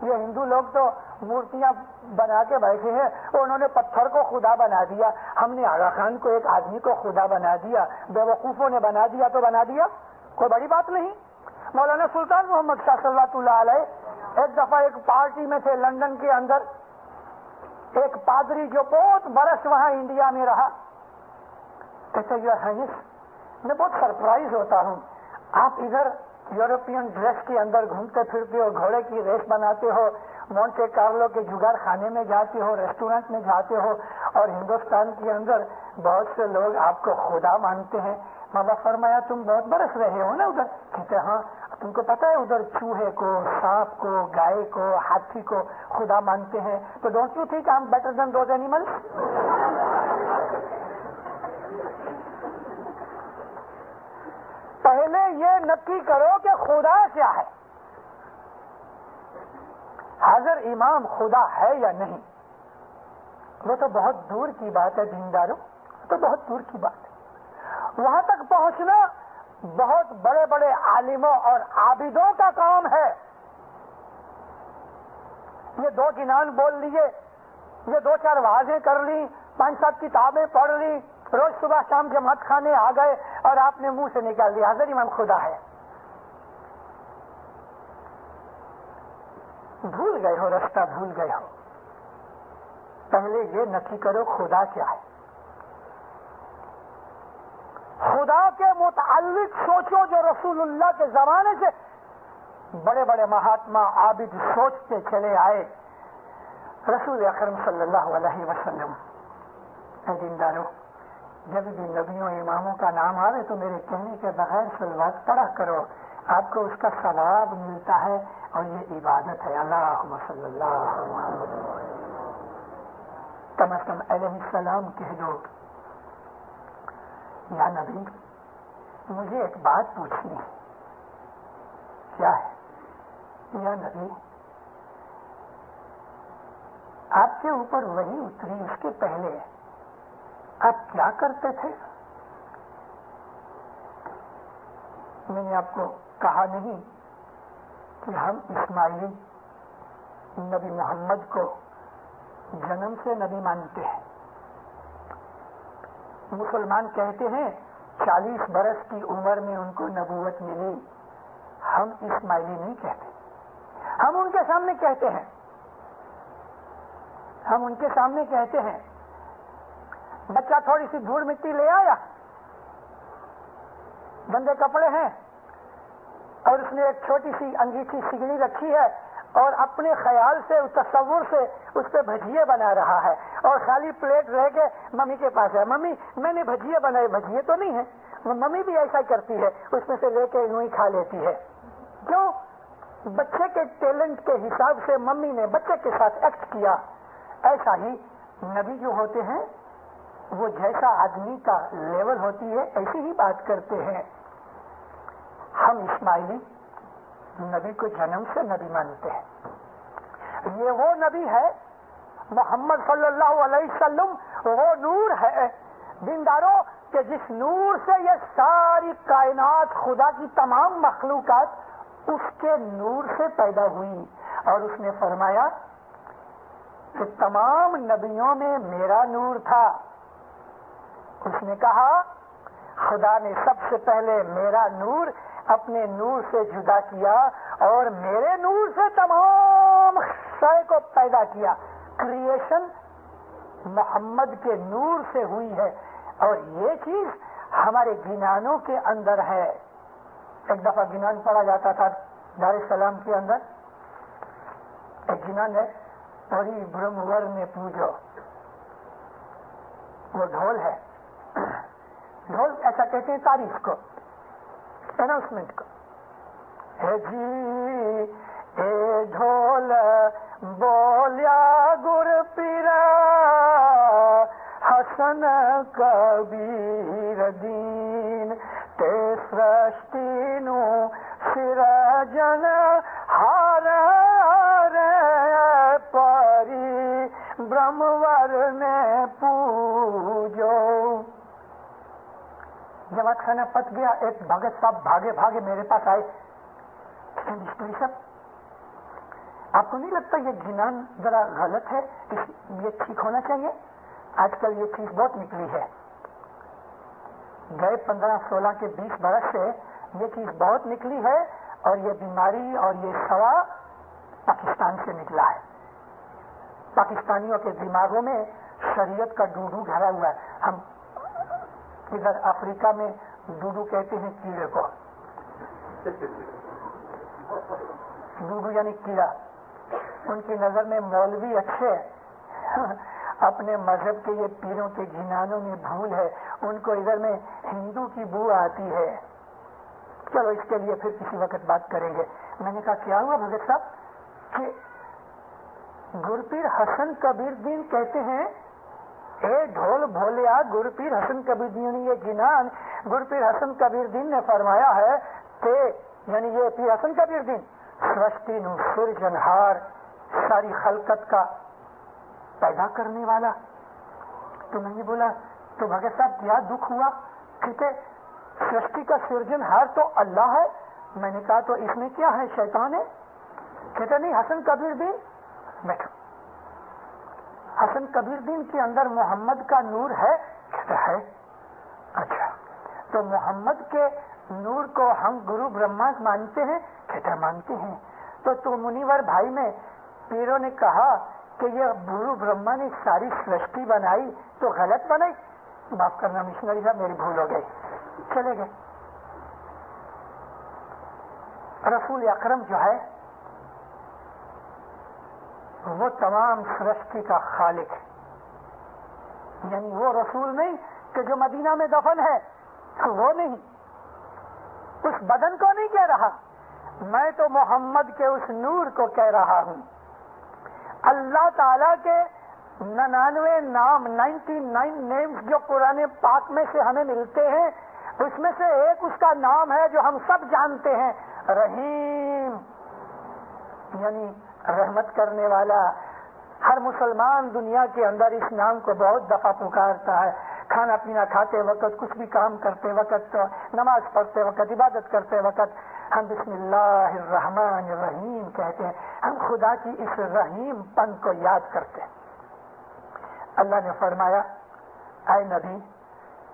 یہ ہندو لوگ تو مورتیاں بنا کے بیٹھے ہیں، انہوں نے پتھر کو خدا بنا دیا، ہم نے آغا خان کو ایک آدمی کو خدا بنا دیا، بیوقوفوں نے بنا دیا تو بنا دیا، کوئی بڑی بات نہیں۔ مولانا سلطان محمد شاہ صلی اللہ علیہ ایک دفعہ ایک پارٹی میں تھے لندن کے اندر، ایک پادری جو بہت برس وہاں انڈیا میں رہا، کہتے یور ہائنس میں بہت سرپرائز ہوتا ہوں، آپ ادھر یورپین ڈریس کے اندر گھومتے پھرتے ہو، گھوڑے کی ریس بناتے ہو، مونٹے کارلو کے جگار خانے میں جاتے ہو، ریسٹورنٹ میں جاتے ہو، اور ہندوستان کے اندر بہت سے لوگ آپ کو خدا مانتے ہیں۔ مولا فرمایا تم بہت برس رہے ہو نا ادھر؟ کہتے ہاں۔ تم کو پتا ہے ادھر چوہے کو، سانپ کو، گائے کو، ہاتھی کو خدا مانتے ہیں، تو don't you think I am better than those animals? پہلے یہ نکی کرو کہ خدا کیا ہے، حاضر امام خدا ہے یا نہیں، وہ تو بہت دور کی بات ہے دینداروں، تو بہت دور کی بات ہے. وہاں تک پہنچنا بہت بڑے بڑے عالموں اور عابدوں کا کام ہے. یہ 2 گنان بول لیے، یہ 2-4 واضح کر لی، 5-7 کتابیں پڑھ لی، روز صبح شام جماعت خانے آ گئے اور آپ نے منہ سے نکال دیا حضرت امام خدا ہے. بھول گئے ہو، رستہ بھول گئے ہو. پہلے یہ نفی کرو خدا کیا ہے. خدا کے متعلق سوچو جو رسول اللہ کے زمانے سے بڑے بڑے مہاتما عابد سوچتے چلے آئے. رسول اکرم صلی اللہ علیہ وسلم. اے دیندارو، جب بھی نبیوں اماموں کا نام آئے تو میرے کہنے کے بغیر صلوات پڑھا کرو، آپ کو اس کا ثواب ملتا ہے اور یہ عبادت ہے. اللہم صلی اللہ علیہ وسلم. کم از کم علیہ السلام کہہ دو. یا نبی مجھے ایک بات پوچھنی ہے. کیا ہے؟ یا نبی آپ کے اوپر وہی اتری، اس کے پہلے آپ کیا کرتے تھے؟ میں نے آپ کو کہا نہیں کہ ہم اسماعیلی نبی محمد کو جنم سے نبی مانتے ہیں. مسلمان کہتے ہیں 40 برس کی عمر میں ان کو نبوت ملی. ہم اسماعیلی نہیں کہتے. ہم ان کے سامنے کہتے ہیں، ہم ان کے سامنے کہتے ہیں بچہ تھوڑی سی دھول مٹی لے آیا، گندے کپڑے ہیں اور اس نے ایک چھوٹی سی انگیٹھی سگڑی رکھی ہے اور اپنے خیال سے تصور سے اس پہ بھجیے بنا رہا ہے اور خالی پلیٹ رہ کے ممی کے پاس ہے. ممی میں نے بھجیے بنائے. بھجیے تو نہیں ہے. وہ ممی بھی ایسا کرتی ہے، اس میں سے لے کے یوں ہی کھا لیتی ہے. کیوں؟ بچے کے ٹیلنٹ کے حساب سے ممی نے بچے کے ساتھ ایکٹ کیا. ایسا ہی نبی جو ہوتے ہیں وہ جیسا آدمی کا لیول ہوتی ہے ایسی ہی بات کرتے ہیں. ہم اسماعیلی نبی کو جنم سے نبی مانتے ہیں. یہ وہ نبی ہے محمد صلی اللہ علیہ وسلم، وہ نور ہے دینداروں کہ جس نور سے یہ ساری کائنات، خدا کی تمام مخلوقات اس کے نور سے پیدا ہوئی. اور اس نے فرمایا کہ تمام نبیوں میں میرا نور تھا. اس نے کہا خدا نے سب سے پہلے میرا نور اپنے نور سے جدا کیا اور میرے نور سے تمام شے کو پیدا کیا. کریشن محمد کے نور سے ہوئی ہے اور یہ چیز ہمارے گنانوں کے اندر ہے. ایک دفعہ گنان پڑھا جاتا تھا دار السلام کے اندر. ایک گنان ہے پری برہمور میں پوجو. وہ ڈھول ہے. ڈھول ایسا کہتے ہیں تعریف کو، اناؤنسمنٹ کو. اے جی اے ڈھول بولیا گر پیرا حسن کبیر دین تے سرشتی نو سرجن ہار رے پری برہمور نے پوجو. جماعت خانہ پت گیا. ایک بھگت صاحب بھاگے بھاگے میرے پاس آئے. مشتری صاحب آپ کو نہیں لگتا یہ گنان ذرا غلط ہے، یہ ٹھیک ہونا چاہیے؟ آج کل یہ چیز بہت نکلی ہے. گئے 15-16 کے 20 برس سے یہ چیز بہت نکلی ہے اور یہ بیماری اور یہ سوا پاکستان سے نکلا ہے. پاکستانیوں کے دماغوں میں شریعت کا ڈوڈو گھرا ہوا ہے. ہم ادھر افریقہ میں ڈوڈو کہتے ہیں کیڑے کو. ڈوڈو یعنی کیڑا. ان کی نظر میں مولوی اچھے اپنے مذہب کے یہ پیروں کے گنانوں میں بھول ہے. ان کو ادھر میں ہندو کی بو آتی ہے. چلو اس کے لیے پھر کسی وقت بات کریں گے. میں نے کہا کیا ہوا بھگت صاحب کہ گرپیر حسن کبیر دین کہتے ہیں اے ڈھول بھولیا گرپیر حسن کبیر دین. یہ گنان گرپیر حسن کبیر دین نے فرمایا ہے کہ یعنی یہ پیر حسن کبیر دین سرشتی نو سرجنہار ساری خلقت کا پیدا کرنے والا. تو میں نے بولا تمہارے ساتھ کیا دکھ ہوا؟ کہتے سرشٹی کا سرجن ہار تو اللہ ہے. میں نے کہا تو اس میں کیا ہے، شیطان ہے؟ کہتے نہیں، حسن کبیر دین. بیٹھو، حسن کبیر دین کے اندر محمد کا نور ہے؟ کہتا ہے. اچھا، تو محمد کے نور کو ہم گرو برہما مانتے ہیں؟ کہتا مانتے ہیں. تو منیور بھائی میں پیروں نے کہا کہ یہ گرو برہما نے ساری سرشٹی بنائی تو غلط بنائی. معاف کرنا مشنری صاحب، میری بھول ہو گئی. چلے گئے. رسول اکرم جو ہے وہ تمام سرشٹی کا خالق ہے. یعنی وہ رسول نہیں کہ جو مدینہ میں دفن ہے، وہ نہیں، اس بدن کو نہیں کہہ رہا. میں تو محمد کے اس نور کو کہہ رہا ہوں. اللہ تعالیٰ کے 99 نام، 99 نیمز جو قرآن پاک میں سے ہمیں ملتے ہیں، اس میں سے ایک اس کا نام ہے جو ہم سب جانتے ہیں، رحیم، یعنی رحمت کرنے والا. ہر مسلمان دنیا کے اندر اس نام کو بہت دفعہ پکارتا ہے. کھانا پینا کھاتے وقت، کچھ بھی کام کرتے وقت، نماز پڑھتے وقت، عبادت کرتے وقت ہم بسم اللہ الرحمن الرحیم کہتے ہیں. ہم خدا کی اس رحیم پن کو یاد کرتے ہیں. اللہ نے فرمایا اے نبی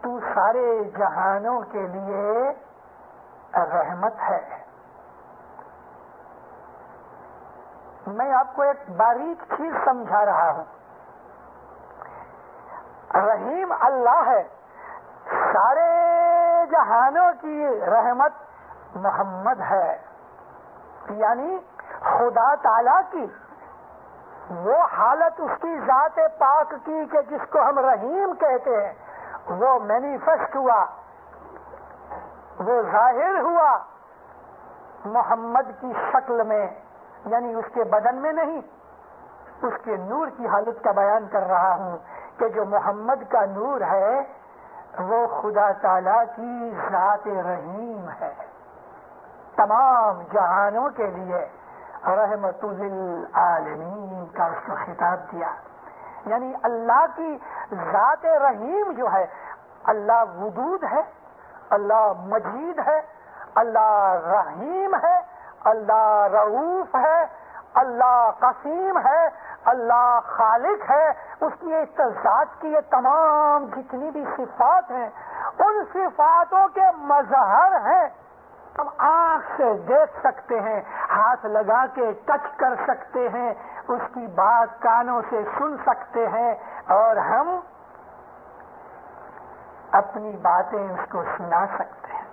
تو سارے جہانوں کے لیے رحمت ہے. میں آپ کو ایک باریک چیز سمجھا رہا ہوں. رحیم اللہ ہے، سارے جہانوں کی رحمت محمد ہے. یعنی خدا تعالی کی وہ حالت، اس کی ذات پاک کی کہ جس کو ہم رحیم کہتے ہیں، وہ مینیفیسٹ ہوا، وہ ظاہر ہوا محمد کی شکل میں. یعنی اس کے بدن میں نہیں، اس کے نور کی حالت کا بیان کر رہا ہوں کہ جو محمد کا نور ہے وہ خدا تعالی کی ذات رحیم ہے. تمام جہانوں کے لیے رحمت للعالمین کا اس کو خطاب دیا. یعنی اللہ کی ذات رحیم جو ہے، اللہ ودود ہے، اللہ مجید ہے، اللہ رحیم ہے، اللہ رؤوف ہے، اللہ قسیم ہے، اللہ خالق ہے. اس کی ذات کی یہ تمام جتنی بھی صفات ہیں، ان صفاتوں کے مظہر ہیں. ہم آنکھ سے دیکھ سکتے ہیں، ہاتھ لگا کے ٹچ کر سکتے ہیں، اس کی بات کانوں سے سن سکتے ہیں، اور ہم اپنی باتیں اس کو سنا سکتے ہیں.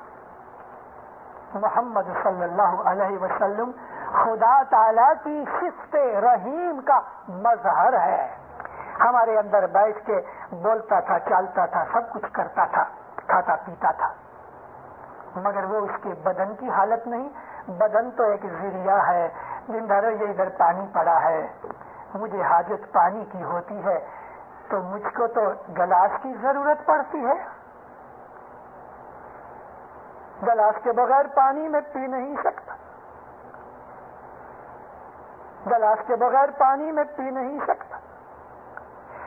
محمد صلی اللہ علیہ وسلم خدا تعالی کی صفت رحیم کا مظہر ہے. ہمارے اندر بیٹھ کے بولتا تھا، چالتا تھا، سب کچھ کرتا تھا، کھاتا پیتا تھا، مگر وہ اس کے بدن کی حالت نہیں. بدن تو ایک ذریعہ ہے. جن دھرو یہ ادھر پانی پڑا ہے، مجھے حاجت پانی کی ہوتی ہے تو مجھ کو تو گلاس کی ضرورت پڑتی ہے. گلاس کے بغیر پانی میں پی نہیں سکتا، گلاس کے بغیر پانی میں پی نہیں سکتا.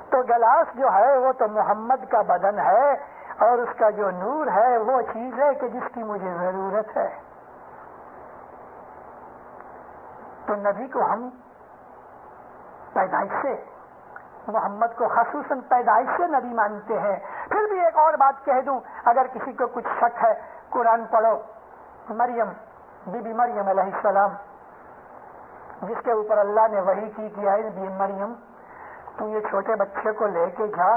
تو گلاس جو ہے وہ تو محمد کا بدن ہے، اور اس کا جو نور ہے وہ چیز ہے کہ جس کی مجھے ضرورت ہے. تو نبی کو ہم پیدائش سے، محمد کو خصوصاً پیدائش سے نبی مانتے ہیں. پھر بھی ایک اور بات کہہ دوں، اگر کسی کو کچھ شک ہے، قرآن پڑھو. مریم، بی بی مریم علیہ السلام، جس کے اوپر اللہ نے وحی کی کہ اے بی مریم تو یہ چھوٹے بچے کو لے کے جا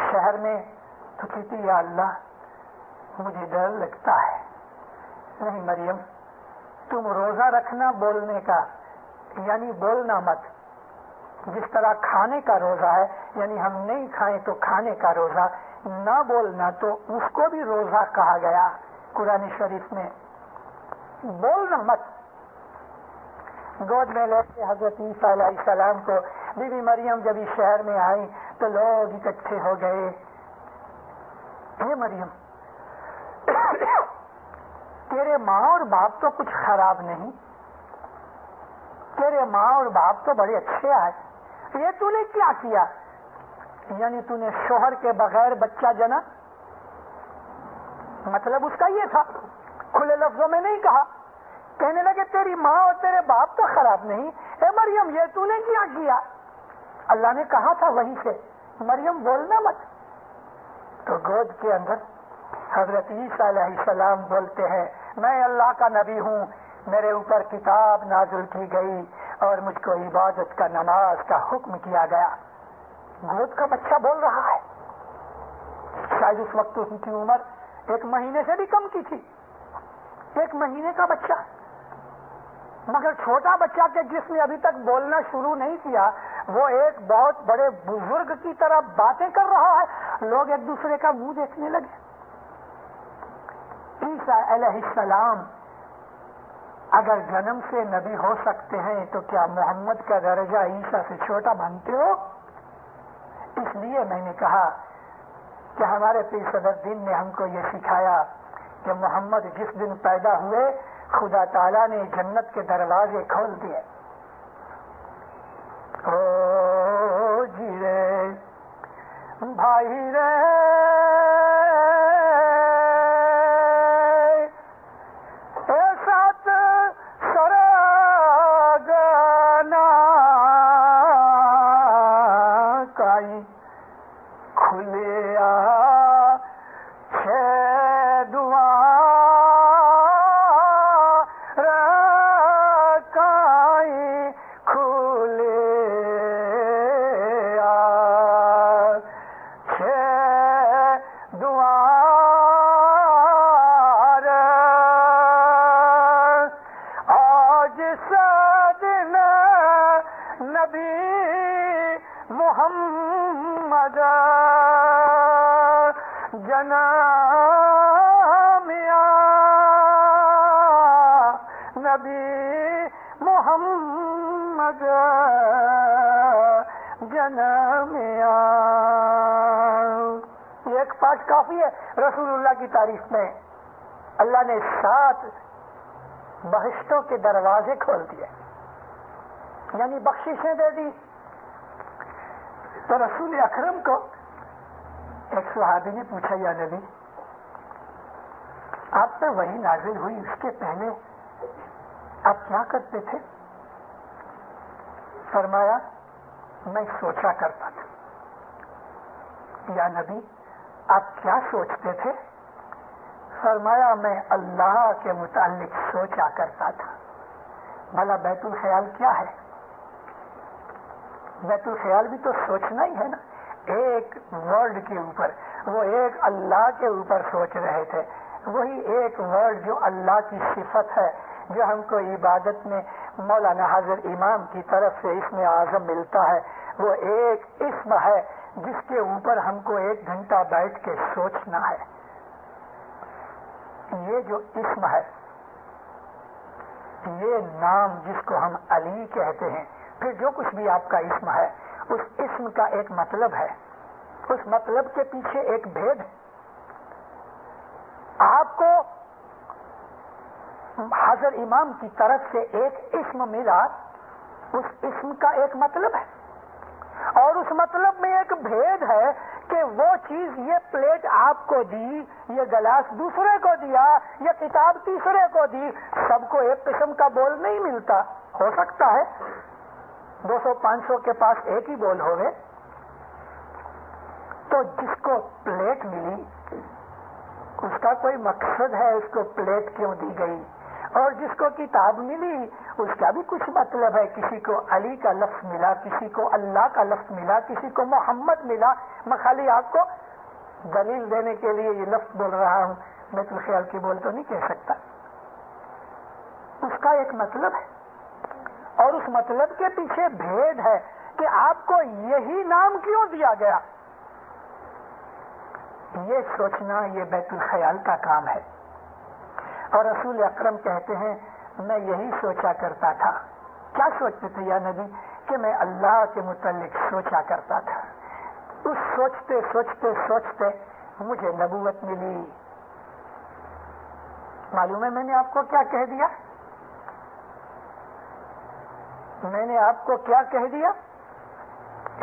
شہر میں. تو کہتی یا اللہ مجھے ڈر لگتا ہے. نہیں مریم، تم روزہ رکھنا بولنے کا، یعنی بولنا مت. جس طرح کھانے کا روزہ ہے، یعنی ہم نہیں کھائیں تو کھانے کا روزہ، نہ بولنا تو اس کو بھی روزہ کہا گیا قرآن شریف میں. بولنا مت. گود میں لے کے حضرت عیسیٰ علیہ السلام کو بی بی مریم جب اس شہر میں آئی تو لوگ اکٹھے ہو گئے. اے مریم، تیرے ماں اور باپ تو کچھ خراب نہیں، تیرے تیرے ماں اور باپ تو بڑے اچھے آئے, یہ تو نے کیا کیا؟ یعنی تو نے شوہر کے بغیر بچہ جنا. مطلب اس کا یہ تھا, کھلے لفظوں میں نہیں کہا. کہنے لگے تیری ماں اور تیرے باپ تو خراب نہیں, اے مریم یہ تو نے کیا کیا؟ اللہ نے کہا تھا وہیں سے مریم بولنا مت. تو گود کے اندر حضرت عیسیٰ علیہ السلام بولتے ہیں میں اللہ کا نبی ہوں, میرے اوپر کتاب نازل کی گئی اور مجھ کو عبادت کا نماز کا حکم کیا گیا. گود کا بچہ بول رہا ہے. شاید اس وقت ان کی عمر 1 مہینے سے بھی کم کی تھی, 1 مہینے کا بچہ, مگر چھوٹا بچہ کہ جس نے ابھی تک بولنا شروع نہیں کیا وہ ایک بہت بڑے بزرگ کی طرح باتیں کر رہا ہے. لوگ ایک دوسرے کا منہ دیکھنے لگے. عیسیٰ علیہ السلام اگر جنم سے نبی ہو سکتے ہیں تو کیا محمد کا درجہ عیسیٰ سے چھوٹا مانتے ہو؟ اس لیے میں نے کہا کہ ہمارے پیر صدر دین نے ہم کو یہ سکھایا کہ محمد جس دن پیدا ہوئے خدا تعالیٰ نے جنت کے دروازے کھول دیے. او جی رے بھائی رے سات سرگنا کائی کھلے ایک پاٹ کافی ہے. رسول اللہ کی تعریف میں اللہ نے 7 بہشتوں کے دروازے کھول دیے, یعنی بخششیں دے دی. تو رسول اکرم کو ایک صحابی نے پوچھا یا نبی آپ پر وحی نازل ہوئی اس کے پہلے آپ کیا کرتے تھے؟ فرمایا میں سوچا کرتا تھا. یا نبی آپ کیا سوچتے تھے؟ فرمایا میں اللہ کے متعلق سوچا کرتا تھا. بھلا بیت الخیال کیا ہے؟ بیت الخیال بھی تو سوچنا ہی ہے نا. ایک ورڈ کے اوپر, وہ ایک اللہ کے اوپر سوچ رہے تھے. وہی ایک ورڈ جو اللہ کی صفت ہے, جو ہم کو عبادت میں مولانا حضرت امام کی طرف سے اسم اعظم ملتا ہے, وہ ایک اسم ہے جس کے اوپر ہم کو 1 گھنٹہ بیٹھ کے سوچنا ہے. یہ جو اسم ہے, یہ نام جس کو ہم علی کہتے ہیں, پھر جو کچھ بھی آپ کا اسم ہے اس اسم کا ایک مطلب ہے, اس مطلب کے پیچھے ایک بھید ہے. آپ کو حضرت امام کی طرف سے ایک اسم ملا, اس اسم کا ایک مطلب ہے, اور اس مطلب میں ایک بھید ہے کہ وہ چیز, یہ پلیٹ آپ کو دی, یہ گلاس دوسرے کو دیا, یہ کتاب تیسرے کو دی, سب کو ایک قسم کا بول نہیں ملتا. ہو سکتا ہے 200-500 کے پاس ایک ہی بول ہوگے. تو جس کو پلیٹ ملی اس کا کوئی مقصد ہے, اس کو پلیٹ کیوں دی گئی, اور جس کو کتاب ملی اس کا بھی کچھ مطلب ہے. کسی کو علی کا لفظ ملا, کسی کو اللہ کا لفظ ملا, کسی کو محمد ملا. میں خالی آپ کو دلیل دینے کے لیے یہ لفظ بول رہا ہوں, بیت الخیال کی بول تو نہیں کہہ سکتا. اس کا ایک مطلب ہے, اور اس مطلب کے پیچھے بھید ہے کہ آپ کو یہی نام کیوں دیا گیا. یہ سوچنا یہ بیت الخیال کا کام ہے. اور رسول اکرم کہتے ہیں میں یہی سوچا کرتا تھا. کیا سوچتے تھے یا نبی؟ کہ میں اللہ کے متعلق سوچا کرتا تھا. اس سوچتے سوچتے سوچتے مجھے نبوت ملی. معلوم ہے میں نے آپ کو کیا کہہ دیا؟ میں نے آپ کو کیا کہہ دیا؟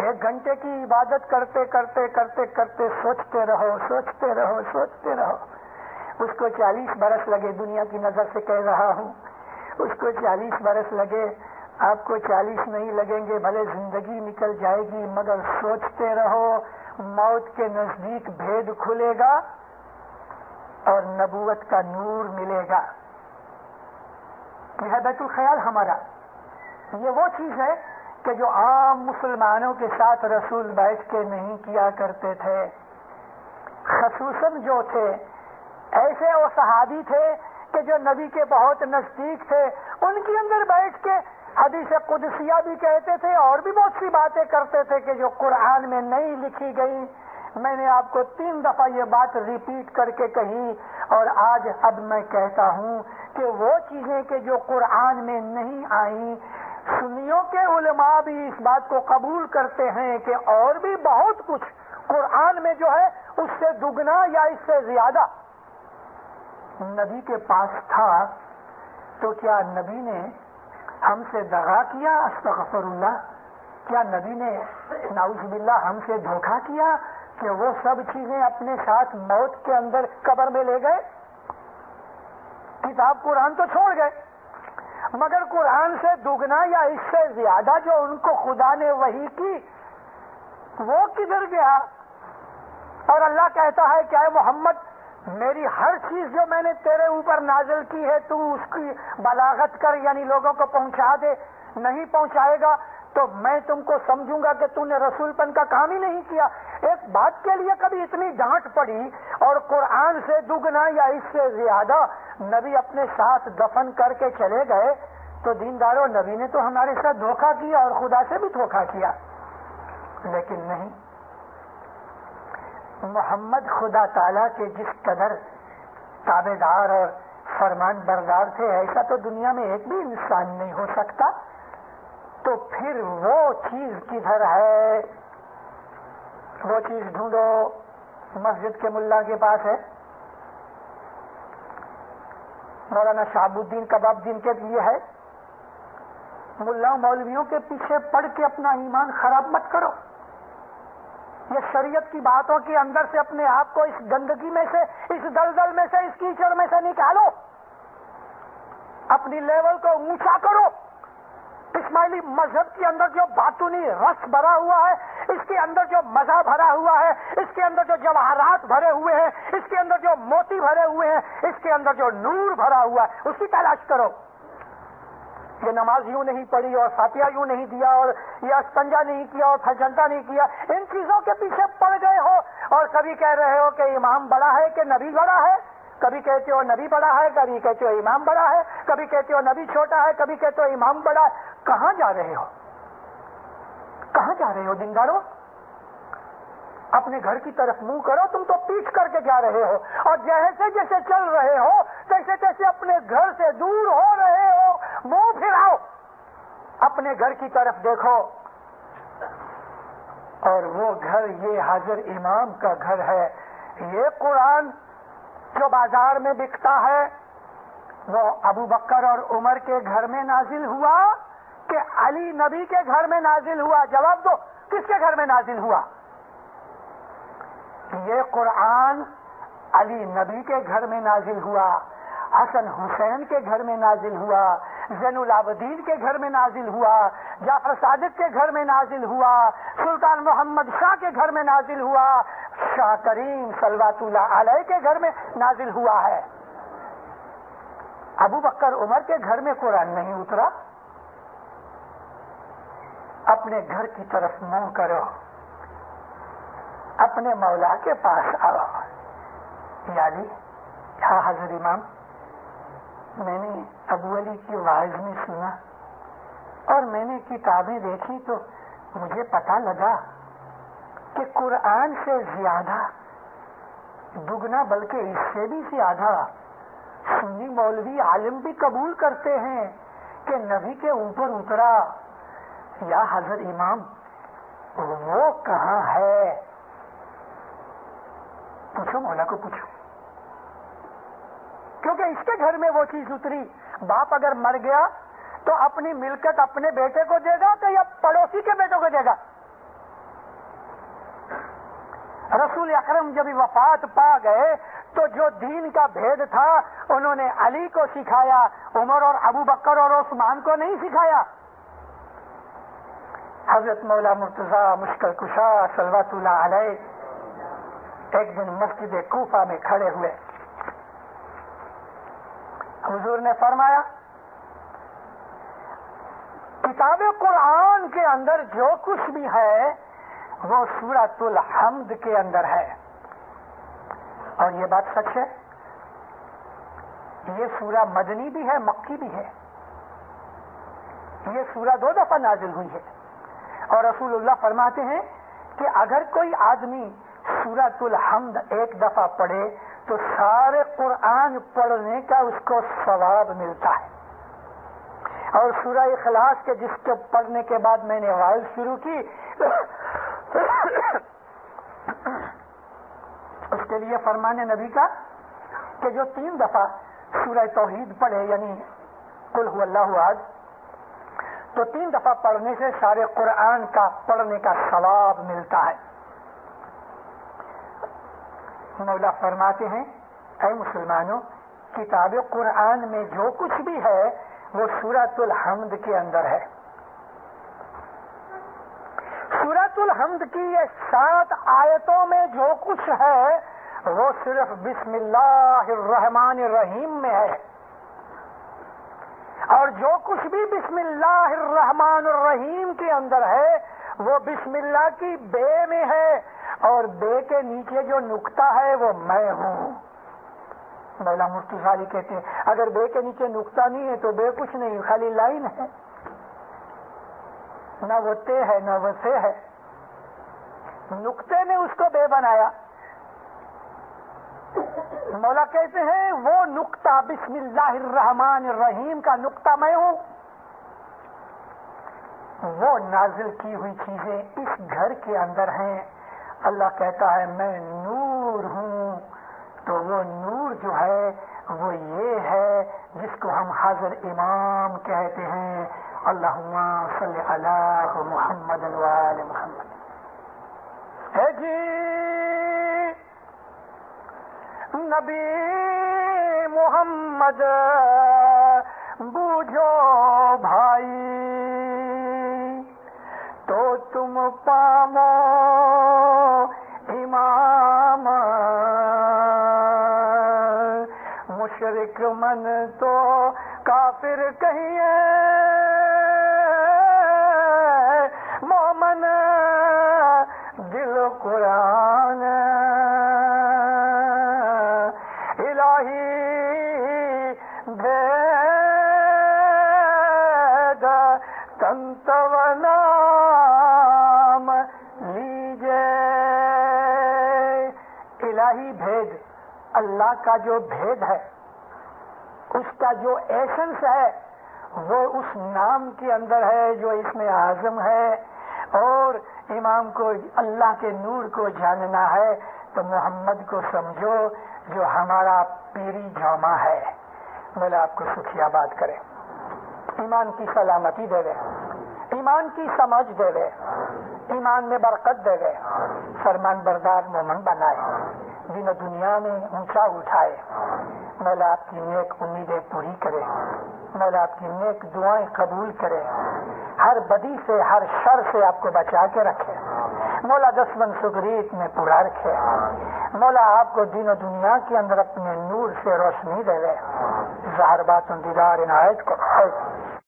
1 گھنٹے کی عبادت کرتے کرتے کرتے کرتے سوچتے رہو سوچتے رہو سوچتے رہو. اس کو 40 برس لگے، دنیا کی نظر سے کہہ رہا ہوں، اس کو 40 برس لگے، آپ کو 40 نہیں لگیں گے، بھلے زندگی نکل جائے گی، مگر سوچتے رہو. موت کے نزدیک بھید کھلے گا اور نبوت کا نور ملے گا. یہ ہے بیت الخیال ہمارا. یہ وہ چیز ہے کہ جو عام مسلمانوں کے ساتھ رسول بیٹھ کے نہیں کیا کرتے تھے. خصوصاً جو تھے ایسے وہ صحابی تھے کہ جو نبی کے بہت نزدیک تھے، ان کے اندر بیٹھ کے حدیث قدسیہ بھی کہتے تھے اور بھی بہت سی باتیں کرتے تھے کہ جو قرآن میں نہیں لکھی گئی. میں نے آپ کو 3 دفعہ یہ بات ریپیٹ کر کے کہی، اور آج اب میں کہتا ہوں کہ وہ چیزیں کہ جو قرآن میں نہیں آئیں، سنیوں کے علماء بھی اس بات کو قبول کرتے ہیں کہ اور بھی بہت کچھ قرآن میں جو ہے اس سے دگنا یا اس سے زیادہ نبی کے پاس تھا. تو کیا نبی نے ہم سے دغا کیا؟ استغفر اللہ. کیا نبی نے نعوذ باللہ ہم سے دھوکہ کیا کہ وہ سب چیزیں اپنے ساتھ موت کے اندر قبر میں لے گئے؟ کتاب قرآن تو چھوڑ گئے، مگر قرآن سے دگنا یا اس سے زیادہ جو ان کو خدا نے وحی کی وہ کدھر گیا؟ اور اللہ کہتا ہے کہ اے محمد، میری ہر چیز جو میں نے تیرے اوپر نازل کی ہے تو اس کی بلاغت کر، یعنی لوگوں کو پہنچا دے. نہیں پہنچائے گا تو میں تم کو سمجھوں گا کہ تم نے رسول پن کا کام ہی نہیں کیا. ایک بات کے لیے کبھی اتنی ڈانٹ پڑی اور قرآن سے دگنا یا اس سے زیادہ نبی اپنے ساتھ دفن کر کے چلے گئے تو دینداروں، نبی نے تو ہمارے ساتھ دھوکہ کیا اور خدا سے بھی دھوکہ کیا. لیکن نہیں، محمد خدا تعالیٰ کے جس قدر تابع دار اور فرمان بردار تھے، ایسا تو دنیا میں ایک بھی انسان نہیں ہو سکتا. تو پھر وہ چیز کدھر ہے؟ وہ چیز ڈھونڈو. مسجد کے ملا کے پاس ہے، مولانا شہاب الدین کباب دین کے لیے ہے. ملا مولویوں کے پیچھے پڑھ کے اپنا ایمان خراب مت کرو. یہ شریعت کی باتوں کے اندر سے اپنے آپ کو اس گندگی میں سے، اس دلدل میں سے، اس کیچڑ میں سے نکالو. اپنی لیول کو اونچا کرو. اسماعیلی مذہب کے اندر جو باطنی رس بھرا ہوا ہے، اس کے اندر جو مزہ بھرا ہوا ہے، اس کے اندر جو جواہرات بھرے ہوئے ہیں، اس کے اندر جو موتی بھرے ہوئے ہیں، اس کے اندر جو نور بھرا ہوا ہے، اس کی تلاش کرو. یہ نماز یوں نہیں پڑھی اور فاتحہ یوں نہیں دیا اور یہ استنجا نہیں کیا اور سجدہ نہیں کیا، ان چیزوں کے پیچھے پڑ گئے ہو اور کبھی کہہ رہے ہو کہ امام بڑا ہے کہ نبی بڑا ہے. کبھی کہتے ہو نبی بڑا ہے، کبھی کہتے ہو امام بڑا ہے، کبھی کہتے ہو نبی چھوٹا ہے، کبھی کہتے ہو امام بڑا ہے. کہاں جا رہے ہو؟ کہاں جا رہے ہو دینداروں؟ اپنے گھر کی طرف منہ کرو. تم تو پیچھ کر کے جا رہے ہو اور جیسے جیسے چل رہے ہو تیسے تیسے اپنے گھر سے دور ہو رہے ہو. منہ پھراؤ، اپنے گھر کی طرف دیکھو. اور وہ گھر یہ حاضر امام کا گھر ہے. یہ قرآن جو بازار میں بکتا ہے وہ ابو بکر اور عمر کے گھر میں نازل ہوا کہ علی نبی کے گھر میں نازل ہوا؟ جواب دو، کس کے گھر میں نازل ہوا؟ یہ قرآن علی نبی کے گھر میں نازل ہوا، حسن حسین کے گھر میں نازل ہوا، زین العابدین کے گھر میں نازل ہوا، جعفر صادق کے گھر میں نازل ہوا، سلطان محمد شاہ کے گھر میں نازل ہوا، شاہ کریم صلوات اللہ علیہ کے گھر میں نازل ہوا ہے. ابو بکر عمر کے گھر میں قرآن نہیں اترا. اپنے گھر کی طرف منہ کرو، اپنے مولا کے پاس آؤ. یعنی ہاں حضرت امام، میں نے ابو علی کی واعظ میں سنا اور میں نے کتابیں دیکھی تو مجھے پتا لگا کہ قرآن سے زیادہ دگنا، بلکہ اس سے بھی زیادہ سنی مولوی عالم بھی قبول کرتے ہیں کہ نبی کے اوپر اترا. یا حضرت امام وہ کہاں ہے؟ پوچھو، مولا کو پوچھو، کیونکہ اس کے گھر میں وہ چیز اتری. باپ اگر مر گیا تو اپنی ملکت اپنے بیٹے کو دے گا کہ یا پڑوسی کے بیٹوں کو دے گا؟ رسول اکرم جب وفات پا گئے تو جو دین کا بھید تھا انہوں نے علی کو سکھایا، عمر اور ابو بکر اور عثمان کو نہیں سکھایا۔ حضرت مولا مرتضی مشکل کشا صلوات اللہ علیہ ایک دن مسجد کوفہ میں کھڑے ہوئے، حضور نے فرمایا کتاب قرآن کے اندر جو کچھ بھی ہے وہ سورۃ الحمد کے اندر ہے، اور یہ بات سچ ہے۔ یہ سورہ مدنی بھی ہے، مکی بھی ہے، یہ سورہ 2 دفعہ نازل ہوئی ہے، اور رسول اللہ فرماتے ہیں کہ اگر کوئی آدمی سورۃ الحمد ایک دفعہ پڑھے تو سارے قرآن پڑھنے کا اس کو ثواب ملتا ہے۔ اور سورہ اخلاص کے جس کے پڑھنے کے بعد میں نے وعظ شروع کی اس کے لیے فرمان نبی کا کہ جو 3 دفعہ سورہ توحید پڑھے، یعنی قل هو اللہ احد، تو 3 دفعہ پڑھنے سے سارے قرآن کا پڑھنے کا ثواب ملتا ہے۔ مولا فرماتے ہیں اے مسلمانوں، کتاب قرآن میں جو کچھ بھی ہے وہ سورۃ الحمد کے اندر ہے۔ سورۃ الحمد کی یہ 7 آیتوں میں جو کچھ ہے وہ صرف بسم اللہ الرحمن الرحیم میں ہے، اور جو کچھ بھی بسم اللہ الرحمن الرحیم کے اندر ہے وہ بسم اللہ کی بے میں ہے، اور بے کے نیچے جو نقطہ ہے وہ میں ہوں۔ مولا مرتضی علی کہتے ہیں اگر بے کے نیچے نقطہ نہیں ہے تو بے کچھ نہیں، خالی لائن ہے، نہ وہ تے ہے نہ وہ سے ہے، نقطے نے اس کو بے بنایا۔ مولا کہتے ہیں وہ نقطہ بسم اللہ الرحمن الرحیم کا نقطہ میں ہوں۔ وہ نازل کی ہوئی چیزیں اس گھر کے اندر ہیں۔ اللہ کہتا ہے میں نور ہوں، تو وہ نور جو ہے وہ یہ ہے جس کو ہم حاضر امام کہتے ہیں۔ اللہم صلی علی محمد وآل محمد۔ ہے جی نبی محمد بوجھو بھائی، تو تم پامو امام، مشرک من تو کافر کہیے، مومن دل قرآن، الہی بھید تنتو نام لیجے۔ الہی بھید، اللہ کا جو بھید ہے، اس کا جو ایسنس ہے وہ اس نام کے اندر ہے جو اسم اعظم ہے۔ اور امام کو اللہ کے نور کو جاننا ہے تو محمد کو سمجھو جو ہمارا پیری جامع ہے۔ مولا آپ کو سکھی آباد کرے، ایمان کی سلامتی دے دے، ایمان کی سمجھ دے دے، ایمان میں برکت دے دے، فرمان بردار مومن بنائے، دین و دنیا میں اونچا اٹھائے۔ مولا آپ کی نیک امیدیں پوری کرے، مولا آپ کی نیک دعائیں قبول کرے، ہر بدی سے ہر شر سے آپ کو بچا کے رکھے، مولا دشمن سگریت میں پورا رکھے، مولا آپ کو دین و دنیا کے اندر اپنے نور سے روشنی دے دے۔ ظاہر باتوں دیدار عنایت کو